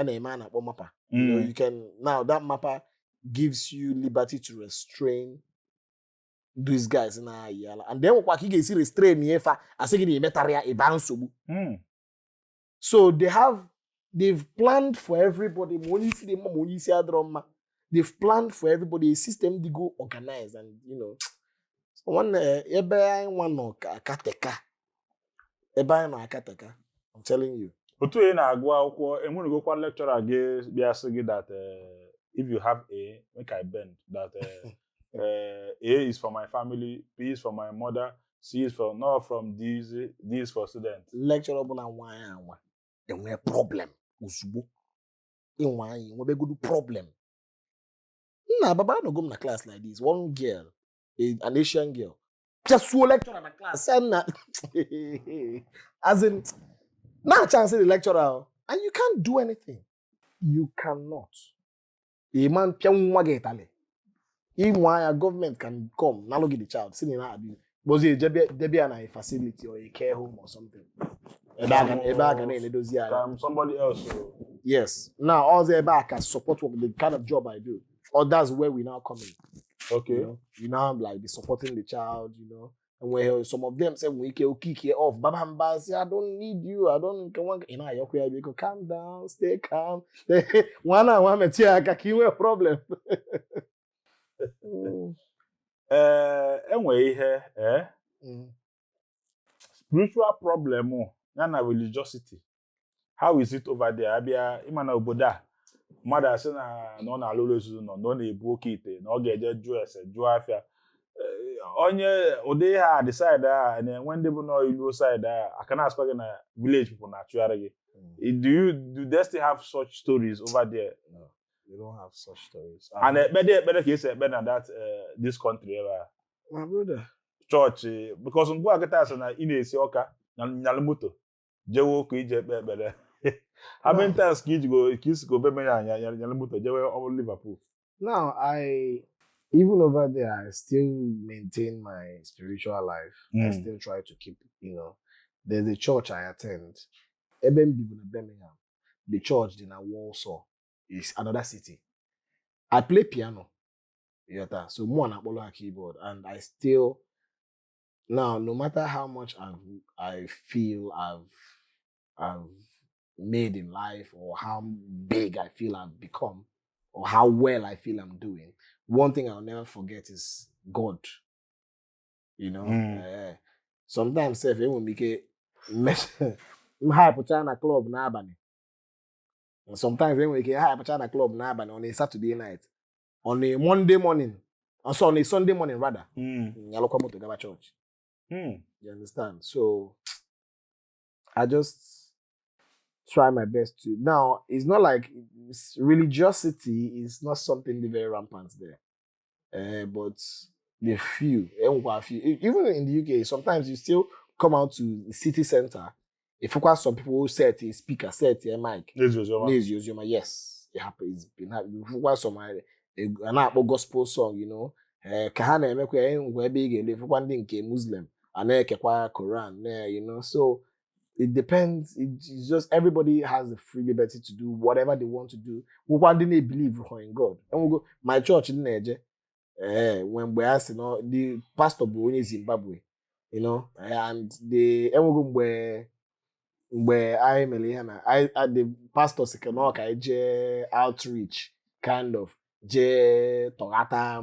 a man at mapper. You can now that mapper gives you liberty to restrain these guys in a year. And then what he gets restrain nefa I say the metaria a bansubu. So they've planned for everybody. They've planned for everybody a system to go organize and one akateka. I'm telling you.
Otu na agwa akwụkwọ enwere go kwa lecturer bịa sị gị that if you have A, make I bend that A is for my family, B is for my mother, C is for not from these. D is for student.
Lecturer ọbụla nwa ya anwa enwe problem ozugbo ịnwa anyị nwebe good problem. Nna baba no go na class like this. One girl, an Asian girl, just so lecturer na class. As in, now chance the lecturer, and you can't do anything. You cannot. A man pianwa get ale. Your government can come, now look at the child, sitting out. Was it debi a facility or a care home or something?
Somebody else.
Yes. Now all the back can support the kind of job I do. Or that's where we now come in.
Okay.
You now like be supporting the child, And when some of them say we can kick it off, Baba say, I don't need you, I don't want you go calm down, stay calm. One problem.
Enwe ihe spiritual problem na religiosity. How is it over there? Abia imana obodo a mmadụ asị na ọ na-alụrụ ezuzu nọ na ọ na-ebu oke ite na ọ ga-eje jụọ ese jụọ afịa onye ụdị ha decide a na-enwe ndị bụ n'ilu side a aka na-asịkwa gị na village people na-achụgharị gị. Do they still have such stories over there?
No, they don't have such stories.
And ekpede ka esi ekpe na that this country ebe
my brother
church because ngwa akịta asị na ị na-esi ọka nyalụ moto jewe ụka ije ekpe ekpere. How many times can you go Liverpool?
Now, even over there, I still maintain my spiritual life. I still try to keep, there's a church I attend. Birmingham. The church in Warsaw is another city. I play piano. So more than a keyboard. And I still, now, no matter how much I feel I've made in life or how big I feel I've become or how well I feel I'm doing, one thing I'll never forget is God. Sometimes if it will make a mess, I'm hyper club na abani. And sometimes when we get hyper club na abani on a Saturday night, on a Monday morning, also on a Sunday morning rather, I'll come to Gaba Church. You understand? So I just try my best to. Now, it's not like religiosity is not something very rampant there. But the few, even in the UK, sometimes you still come out to the city center. If you got some people who set a speaker, set a mic, yes, it happens. If you got some an Apple gospel song, Kahana emekwe big if you want Muslim, and Quran, so. It depends. It's just everybody has the free liberty to do whatever they want to do. One day they believe in God. And we go. My church in Nigeria, when we ask, the pastor in Zimbabwe, and we go where I the pastor say outreach kind of togata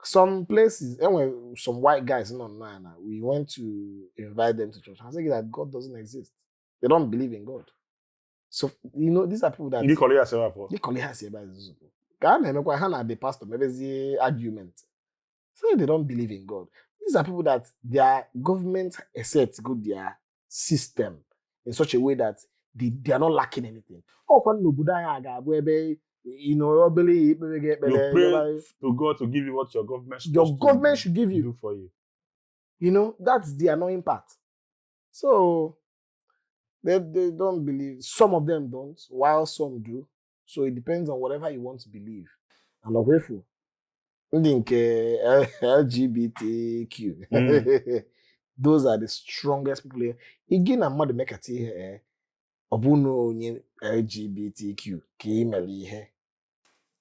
Some places, and some white guys online, we went to invite them to church. I say that God doesn't exist. They don't believe in God. So, these are people that...
You call it yourself.
They call it yourself. The pastor, maybe the argument. So they don't believe in God. These are people that their government sets good their system in such a way that they are not lacking anything. You pray
to God to give you what your government
should give you.
Do for you.
That's the annoying part. So they don't believe. Some of them don't, while some do. So it depends on whatever you want to believe. I'm not grateful. LGBTQ. Those are the strongest people. Again, I'm not the make a tea Obuno LGBTQ.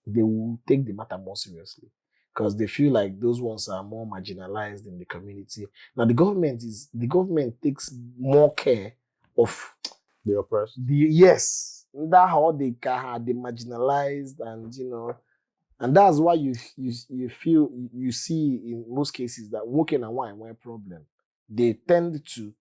They will take the matter more seriously because they feel like those ones are more marginalized in the community. Now the government takes more care of
the oppressed.
Yes, that how they marginalized, and that's why you see in most cases that woken and wine were problem. They tend to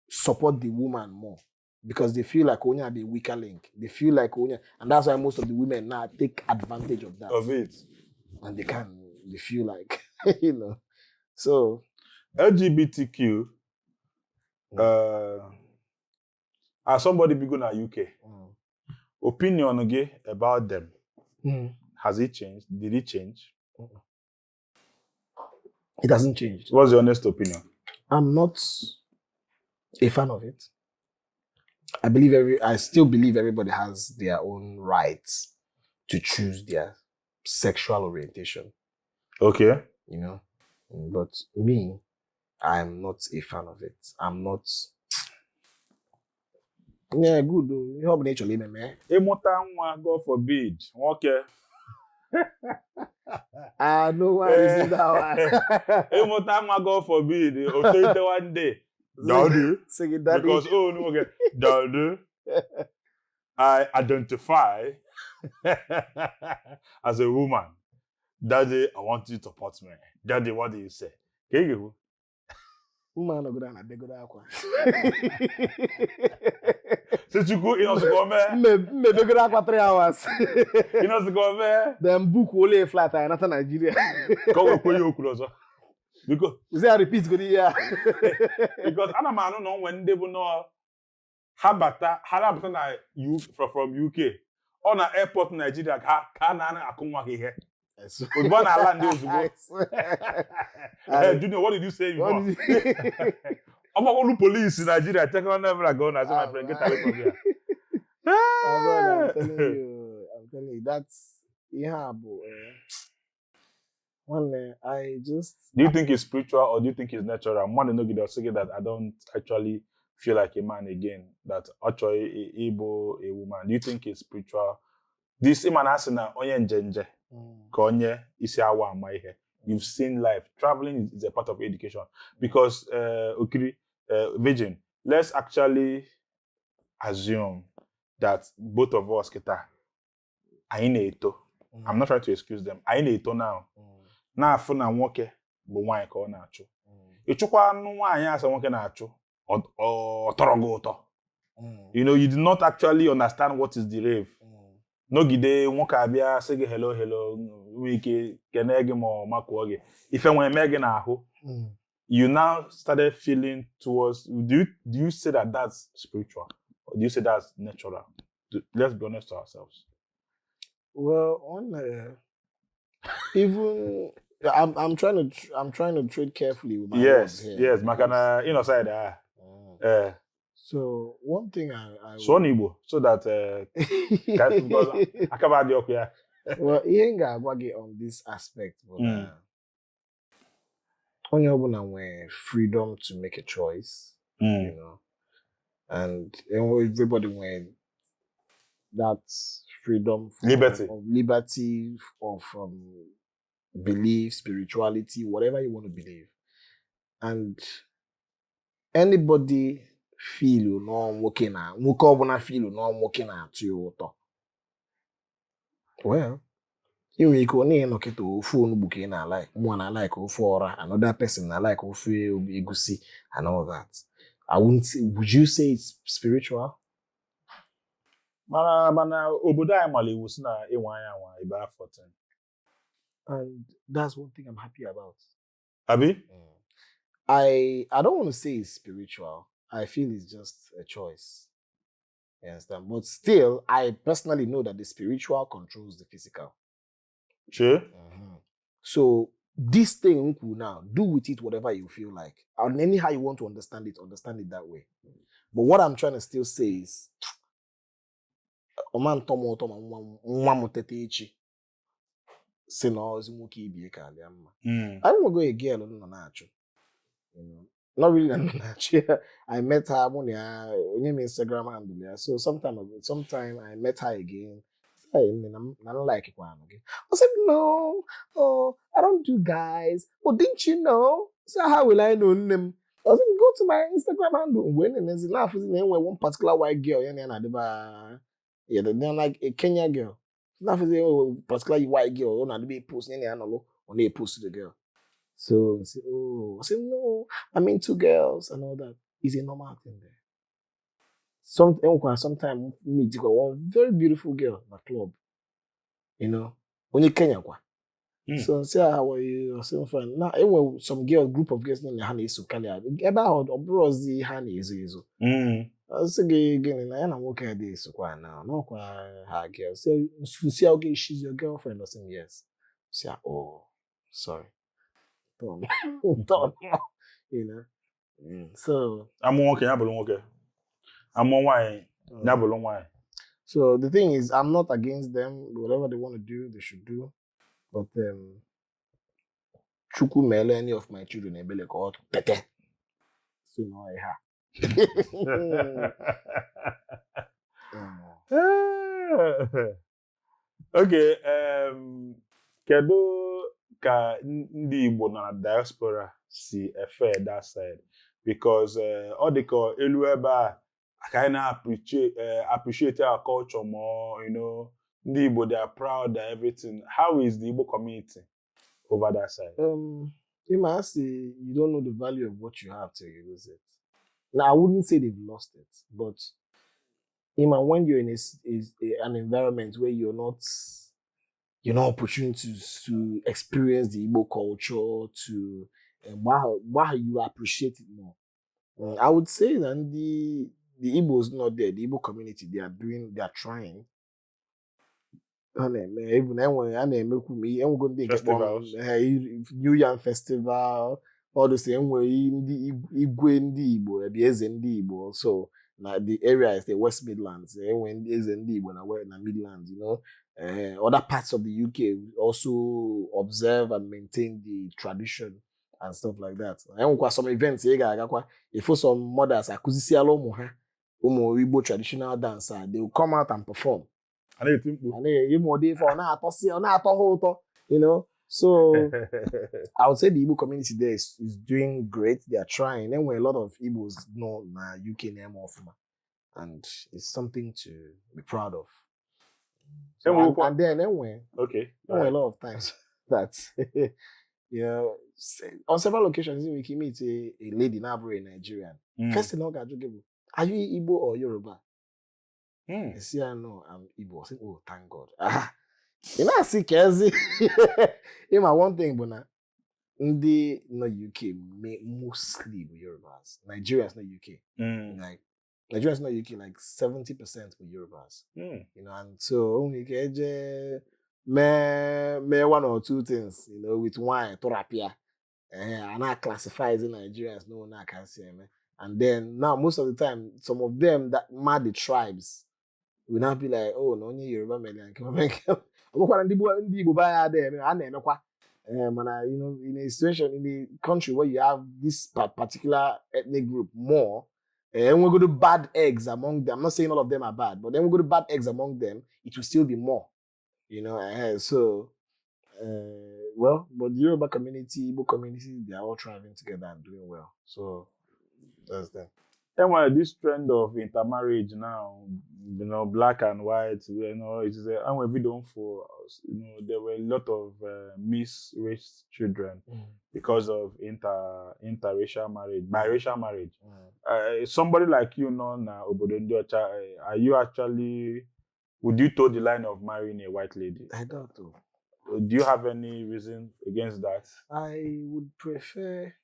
support the woman more. Because they feel like Onya are the weaker link. They feel like Onya, and that's why most of the women now take advantage of that.
Of it.
And they feel like you know. So
LGBTQ, as somebody big in UK, opinion again about them, has it changed? Did it change?
It hasn't changed.
What's your honest opinion?
I'm not a fan of it. I still believe everybody has their own rights to choose their sexual orientation.
Okay.
You know, but me, I'm not a fan of it. I'm not. Yeah, good. You have nature, man.
Ịmụta nwa, God forbid, nwoke.
No one is that one.
Ịmụta nwa, God forbid, authority one day. Daddy.
Sing it, daddy.
Because, oh, no, okay. Daddy, I identify as a woman. Daddy, I want you to support me. Daddy, what do you say? Can you?
Man, go down. They go down.
Since you go, you know, go
me go down 3 hours.
You know, go there.
Then book only flat. I not Nigeria.
Go pay you closer. Because
you say I repeat good here.
Because I don't know when they will know how na you from UK on an airport in Nigeria can akunwa here. We born a land those do you know what did you say before? I'm going to police in Nigeria. Take on never go. I say my friend get away from here.
I'm telling you, that's boy. One, I just.
Do you think it's spiritual or do you think it's natural? I'm one to know saying that I don't actually feel like a man again. That actually able a woman. Do you think it's spiritual? This man has na onye njenje. Konye isi awa ama ihe. You've seen life. Traveling is a part of education. Because Virgin, let's actually assume that both of us kita anyị na-eto. I'm not trying to excuse them. Anyị na-eto now. Na-afụ na nwoke bụ nwaanyị ka ọ na-achụ. Ịchụkwa anụ nwaanyị asa nwoke na-achụ. Ọ tọrọ gị ụtọ. You know, you did not actually understand what is the rave. Nogide nwoke abịa sị gị hello nwee ike kene gị ma makuo gị. Ife nwee mee gị n'ahụ. You now started feeling towards. Do you say that that's spiritual, or do you say that's natural? Let's be honest to ourselves.
Well, even I'm trying to tread carefully with my words here.
Yes, makana inside there.
So one thing I
so Igbo, so that
well, ihe ga-agwa gị on this aspect, but onye ọbụla nwere freedom to make a choice, you know, and everybody nwere that freedom of liberty of belief, spirituality, whatever you want to believe, and anybody feel nwoke ọbụla feel nwoke na-atụ ya ụtọ. Well, you nwere ike onye nọkịta ofu onugbu ka ị na-alike, mụ na-alike ofu ọra, another person na-alike ofu egusi and all that. Would you say it's spiritual?
Mana obodo anyị mara iwu si na ịnwa anya nwa ibe afọ 10.
And that's one thing I'm happy about.
Abi?
I don't want to say it's spiritual. I feel it's just a choice. You understand? But still, I personally know that the spiritual controls the physical.
Sure.
So this thing now, do with it whatever you feel like. And anyhow you want to understand it that way. But what I'm trying to still say is, I don't want to go a girl on natural. You know, not really natural. I met her on Instagram handle. So sometime I met her again. I don't like it. I said, no, I don't do guys. Oh, didn't you know? So how will I know them? I said, go to my Instagram handle. When and there's enough is name where one particular white girl, they're like a Kenya girl. Enough is a particular white girl on the post on the post to the girl. So I said, no, I'm into girls and all that. It's a normal thing there. Sometimes meet one very beautiful girl in the club. You know, when you Kenya, So say how are you? I say fine. Now, anyway, some girl group of girls in the hand is so Kalia. About obrozi hand is. I say again, na na work at this kwa now. No kwa her girl. Say you see okay, she's your girlfriend or something. Yes. Say oh, sorry. Don't, don't. You know. So
I'm okay, I'm on why. Why.
so the thing is, I'm not against them. Whatever they want to do, they should do. But Chuku mele any of my children ebele ko pete. So no I ha.
Okay, kedu ka ndị Igbo na diaspora si efe that side? Because ọ dị ka elu ebe a kind of appreciate our culture more, you know. Ndị Igbo, they are proud and everything. How is the Igbo community over that side?
You might say you don't know the value of what you have till you lose it. Now I wouldn't say they've lost it, but when you're in an environment where you're not opportunities to experience the Igbo culture, to why you appreciate it more. I would say that the Igbo is not there. The Igbo community, they are trying. Even
Festivals.
New Yam Festival, all the same way Igwe ndị Igbo, Eze ndị Igbo. So now the area is the West Midlands. When Eze ndị Igbo na Midlands, you know. Other parts of the UK also observe and maintain the tradition and stuff like that. And some events, if some mothers are Igbo traditional dancer, they will come out and perform. You know. So I would say the Igbo community there is doing great. They are trying. And when a lot of Igbos know UK name of, and it's something to be proud of. So, and then anyway, a lot of times that you know, on several occasions we can meet a lady now in Nigerian. First thing are you Igbo or Yoruba? I see, I know I'm Igbo. I say, oh, thank God. You know, I see Kezi. One thing, but now, no UK, mostly Yorubas. Nigerians, not UK. Like, Nigerians, not UK, like 70% with Yorubas. You know, and so only me one or two things, you know, with wine, therapia. And I classify as Nigerians, no one I can say, man. And then now, most of the time, some of them that mad the tribes will not be like, oh, no, Yoruba man, come on, you know, in a situation in the country where you have this particular ethnic group more, and we go to bad eggs among them. I'm not saying all of them are bad, but then we go to bad eggs among them, it will still be more, you know. So, well, but the Yoruba community, Igbo community, they are all thriving together and doing well. So that's that.
And this trend of intermarriage now, you know, black and white, you know, it is and when we don't for, you know, there were a lot of misraised children because of interracial marriage, biracial marriage. Somebody like you know now, are you actually, would you toe the line of marrying a white lady?
I don't know.
Do you have any reason against that?
I would prefer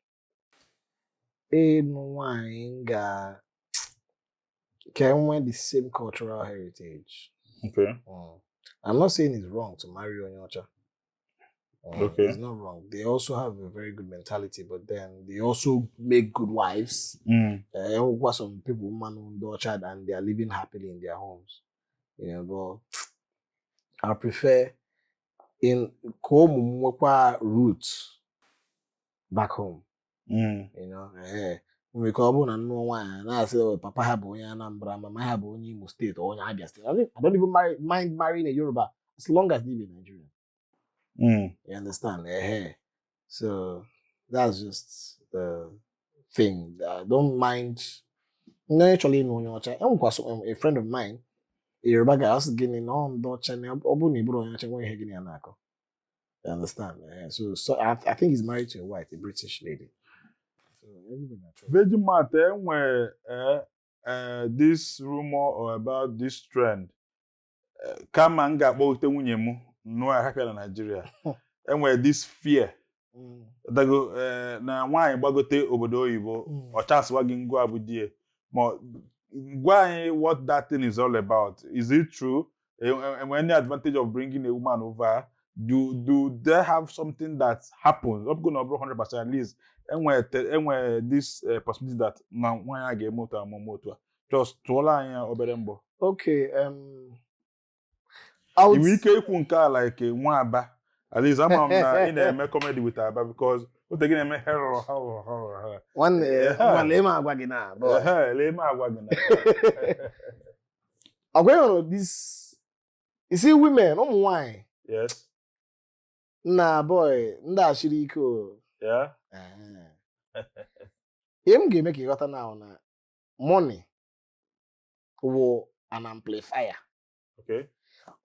a wine can wear the same cultural heritage.
Okay.
I'm not saying it's wrong to marry Onyocha.
Okay.
It's not wrong. They also have a very good mentality, but then they also make good wives. Some people and they are living happily in their homes. You know, but I prefer in roots back home. You know, we call na nnụọ nwaanyị na-asị papa ha bụ onye Anambra, mama ha bụ onye Imo State or onye Abia State. I don't even mind marrying a Yoruba as long as they be Nigerian. You understand? So that's just the thing. I don't mind. Naturally, a friend of mine, a Yoruba guy, also getting on Dutch and you understand? So I think he's married to a white, a British lady.
Virgin Matter, when this rumor or about this trend, come and get both the no I happen in Nigeria. enwere this fear
Mm.
dago na nwaanyị gbagote obodo oyibo ọchasịwa gị ngwa bụ die ma gwa anyị what that thing is all about. Is it true? Any advantage of bringing a woman over? Do they have something that happens? I'm going to 100% at least. Enwere this possibility that na nwaanyị ga-eme otu amụma otu a just tụọla anyị obere mbọ.
Okay,
Inwe ike ikwu nke a like nwa Aba. At least I'm na ị na-eme comedy with Aba because otu gị na-eme horror.
One lee ma agwa gị na.
Lee ma agwa gị na.
Agwa this, you see women, ụmụ nwaanyị.
Yes.
Nah, boy, ndị ashiri ike o.
Yeah.
Ihe m ga-eme ka ịghọta now na money wụ an amplifier.
Okay.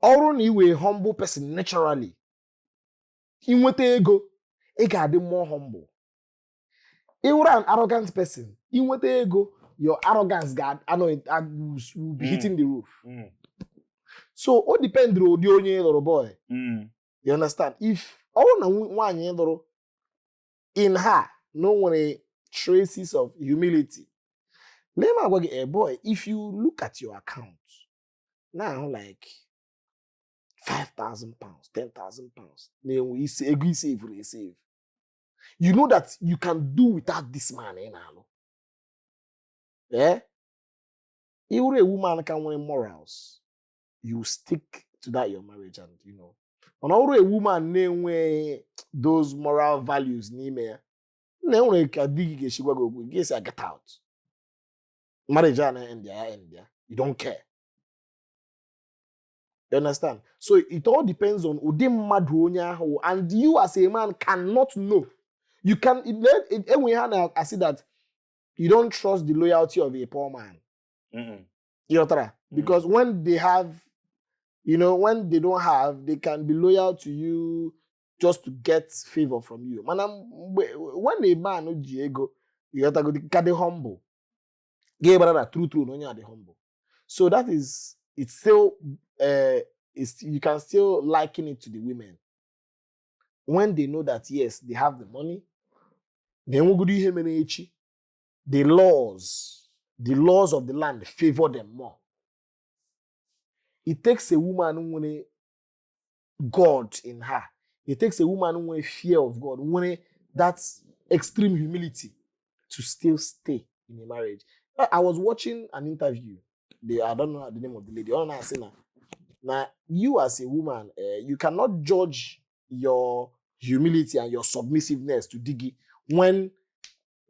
Ọrụ na iwe humble person naturally. Inweta ego, ị ga-adị more humble. If an arrogant person, inweta ego, your arrogance will be hitting the roof. So, all depends on the onye loro boy. You understand? If all na nwaanyị loro in her, no one traces of humility. Let me go get a boy. If you look at your account now, like 5,000 pounds, 10,000 pounds, then we save. You know that you can do without this man, yeah? If a woman can win morals, you stick to that your marriage, and you know. And a woman name those moral values get out. Marriage end there. You don't care. You understand? So it all depends on and you as a man cannot know. You can I see that you don't trust the loyalty of a poor man. You know, because when they have, you know, when they don't have, they can be loyal to you just to get favor from you. Man, when a man Diego, you have to go humble. Gay brother, true, no, you are the humble. So that is, it's still, you can still liken it to the women. When they know that, yes, they have the money, the laws of the land favor them more. It takes a woman who has God in her. It takes a woman who has fear of God, who has that extreme humility to still stay in a marriage. I was watching an interview. I don't know the name of the lady. All I say now, you as a woman, you cannot judge your humility and your submissiveness to Diggy when,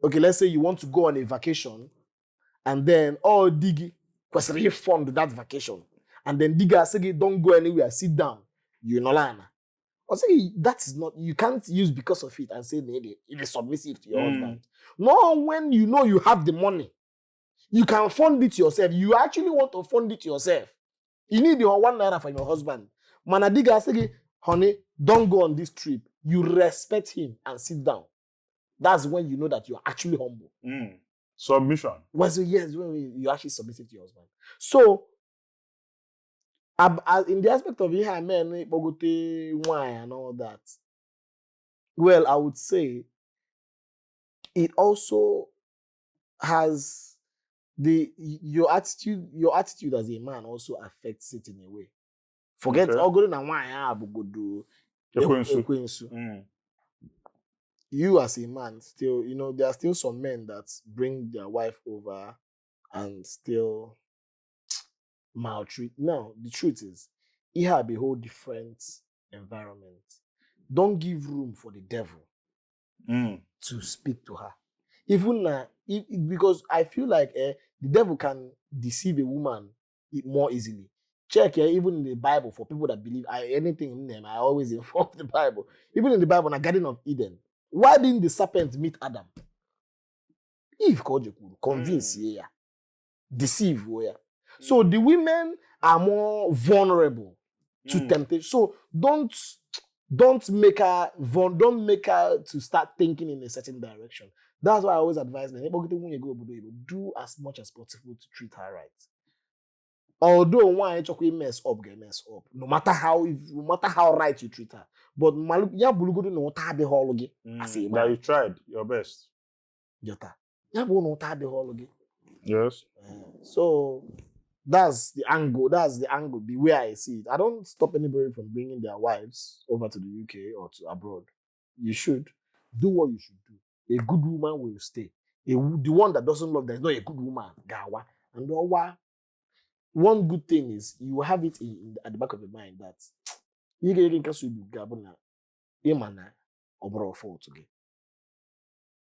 okay, let's say you want to go on a vacation, and then Diggy was really fond of that vacation. And then Digga say, don't go anywhere, sit down. You know, Lana. I say that is not, you can't use because of it and say it is submissive to your husband. No, when you know you have the money, you can fund it yourself. You actually want to fund it yourself. You need your 1 naira from your husband. Mana Digga say, honey, don't go on this trip. You respect him and sit down. That's when you know that you're actually humble.
Submission.
Well, so yes, when you actually submissive to your husband. So, in the aspect of men, wine and all that, well, I would say it also has your attitude as a man also affects it in a way. Forget all good and wine, you as a man still, you know, there are still some men that bring their wife over and still maltreat. No, the truth is, it have a whole different environment. Don't give room for the devil to speak to her. Even because I feel like the devil can deceive a woman more easily. Check even in the Bible, for people that believe anything in them, I always inform the Bible. Even in the Bible, in the Garden of Eden, why didn't the serpent meet Adam? Eve called you, convince deceive where. So the women are more vulnerable to temptation. So don't make her to start thinking in a certain direction. That's why I always advise them, do as much as possible to treat her right. Although one chokwe mess up, get mess up. No matter how right you treat her. But malu ya bulugodo no ta de hologi. I say
That you tried your best.
Jota. Ya bu no ta de hologi.
Yes.
So that's the angle. That's the angle. The way I see it. I don't stop anybody from bringing their wives over to the UK or to abroad. You should do what you should do. A good woman will stay. The one that doesn't love, there's not a good woman. Gawa. And one good thing is you have it at the back of your mind that you can gabuna imana obro fault again.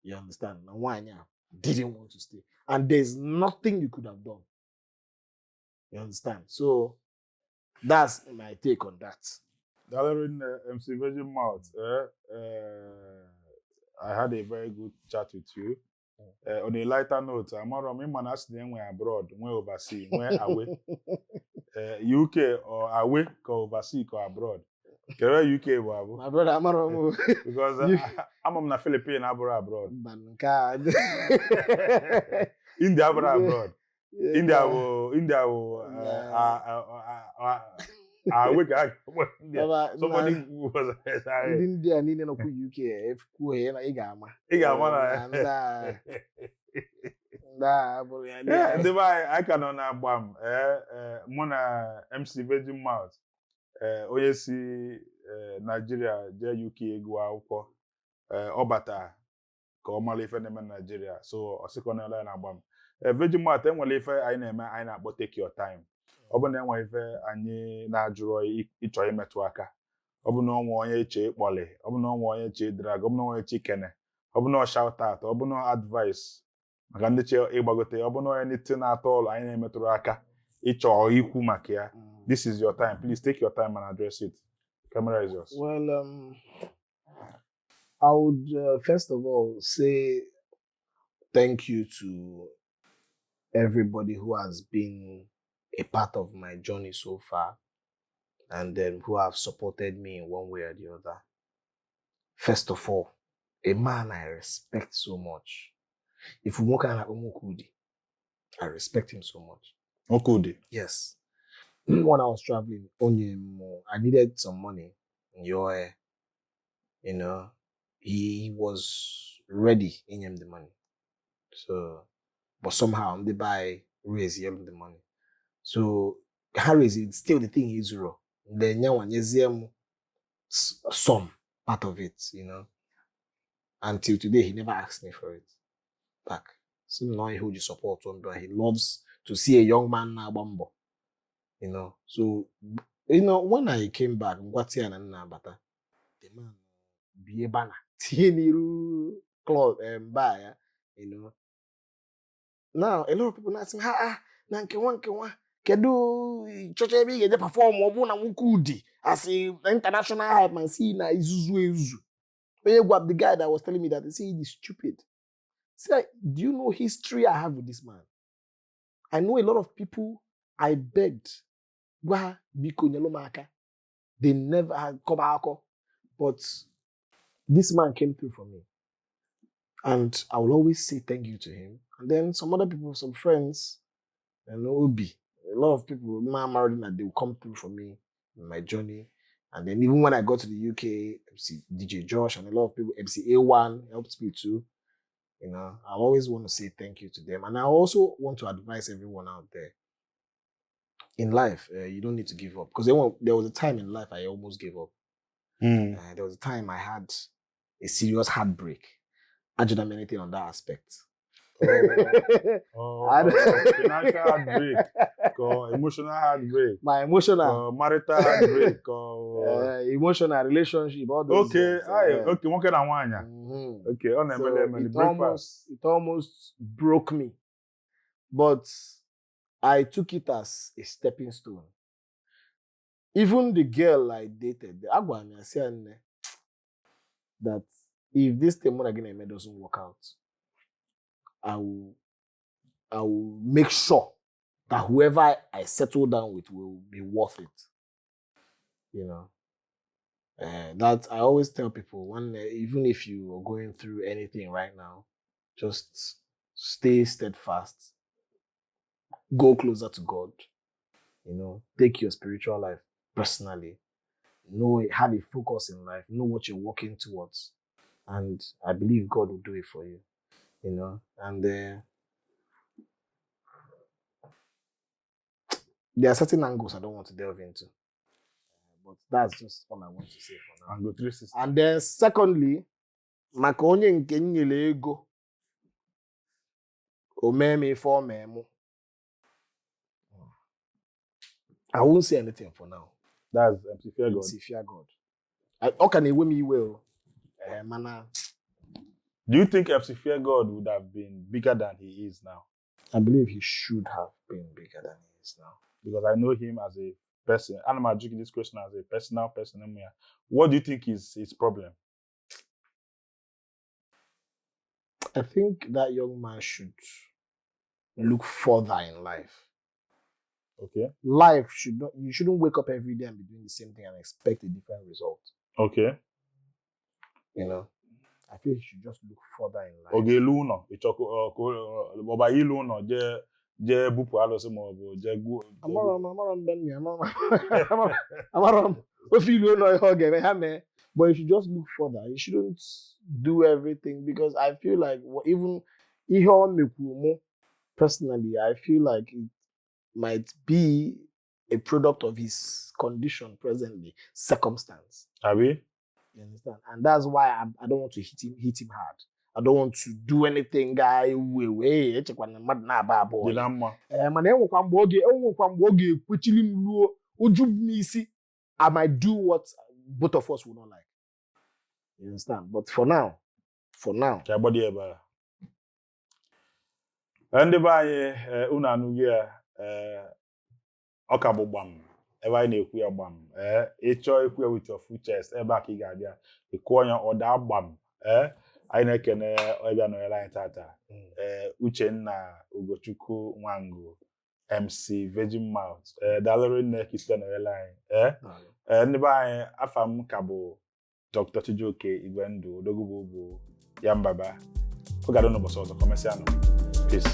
You understand? And why didn't want to stay. And there's nothing you could have done. You understand? So that's my take on that.
Darling MC Virgin Mouth, I had a very good chat with you. On a lighter note, I'm not man asking them when abroad, when overseas, when away. UK or away, or overseas, or abroad. Kere UK wabo.
My brother, I'm
Because I'm on the Philippines abroad. India abroad. India will somebody was
India need no UK if ku he na igama.
I can on Gbam mona MC Virgin Mouth onye si Nigeria je UK ego akwụkwọ ọbata ka ọ mara ife na-eme Nigeria so ọsịkọ na na Gbam Virgin Mouth enwere ife anyị na-eme anyị na-akpọ take your time ọ bụ na enwe ife anyị na-ajụrụ ịchọ imetụ aka ọ bụ na onwe onye eche ịkpọlị ọ bụ na onwe onye eche drag ọ bụ na onwe eche ikene ọ bụ na shout out ọ bụ na advice maka ndị che ịgbagote ọ bụ na onye nite na-atọ ọlụ anyị na-emetụrụ aka ịchọ ikwu maka ya. This is your time. Please take your time and address it. Camera is yours.
Well, I would first of all say thank you to everybody who has been a part of my journey so far and then who have supported me in one way or the other. First of all, a man I respect so much. If you look at Omokudi, I respect him so much.
Okudi?
Yes. When I was traveling, I needed some money. He was ready in him the money. So, but somehow they buy raise him the money. So, Harris, it's still the thing is zero. Then some part of it, Until today, he never asked me for it back. So now he hold you support him, but he loves to see a young man now bambo. So when I came back, the man be a banner, tiniru club buy, Now a lot of people ask me, nanke kedu church be get perform obu na mukudi as a international hype man see na izuzu. When you grab the guy that was telling me that, he said he's stupid. See, do you know history I have with this man? I know a lot of people I begged. They never had Kobako. But this man came through for me. And I will always say thank you to him. And then some other people, some friends, Obi, a lot of people, married that they will come through for me in my journey. And then even when I got to the UK, MC DJ Josh and a lot of people, MC A1 helped me too. I always want to say thank you to them. And I also want to advise everyone out there. In life, you don't need to give up. Because there was a time in life I almost gave up. There was a time I had a serious heartbreak. I didn't have anything on that aspect.
Financial heartbreak, or emotional heartbreak.
My emotional.
Marital heartbreak, or
emotional relationship. All those
okay, okay, one kind of one. Okay, on
it almost broke me. But I took it as a stepping stone. Even the girl I dated, the Agwami, I said that if this thing again doesn't work out, I will make sure that whoever I settle down with will be worth it. That I always tell people, even if you are going through anything right now, just stay steadfast, go closer to God, You know, take your spiritual life personally. Have a focus in life. Know what you're working towards, and I believe God will do it for you. You know, and there are certain angles I don't want to delve into, but that's just all I want to say for now.
Angle 360.
And then secondly, maka onye nke nyere ego omeme for memo. I won't say anything for now.
That's MC Fear God.
MC Fear God. How can a woman will? Mana.
Do you think MC Fear God would have been bigger than he is now?
I believe he should have been bigger than he is now.
Because I know him as a person. And I'm asking this question as a personal person. What do you think is his problem?
I think that young man should look further in life.
Okay.
Life should not, you shouldn't wake up every day and be doing the same thing and expect a different result.
Okay.
You know, I feel you should just look further in life.
Okay, Luno. Oba Luno, je bupu alose mo bo je gu.
Amaram Benny, Amaram. If you don't know how get but you should just look further. You shouldn't do everything because I feel like even personally, I feel like it might be a product of his condition presently, circumstance.
Abi?
You understand? And that's why I don't want to hit him hard. I don't want to do anything guy I might do what both of us will not like. You understand? But for now.
Ndị be anyị unu anụghị ọka bụ gbam ebe anyị na-ekwu ya gbam ịchọọ ekwu ya with your full chest ebe a ka ị ga-abịa ịkụọ onye ọda gbam anyị na-ekene ọbịa nọnyere anyị tata Uchenna Ugochukwu Nwangu MC Virgin Mouth dalụrụ nne kiste nọnyere anyị ndị be anyị afa m ka bụ Dr. Chijioke Igwendu Odogwu bụ ya mbaba ọ gara n'ụbọchị ọzọ kọmesịanụ. Peace.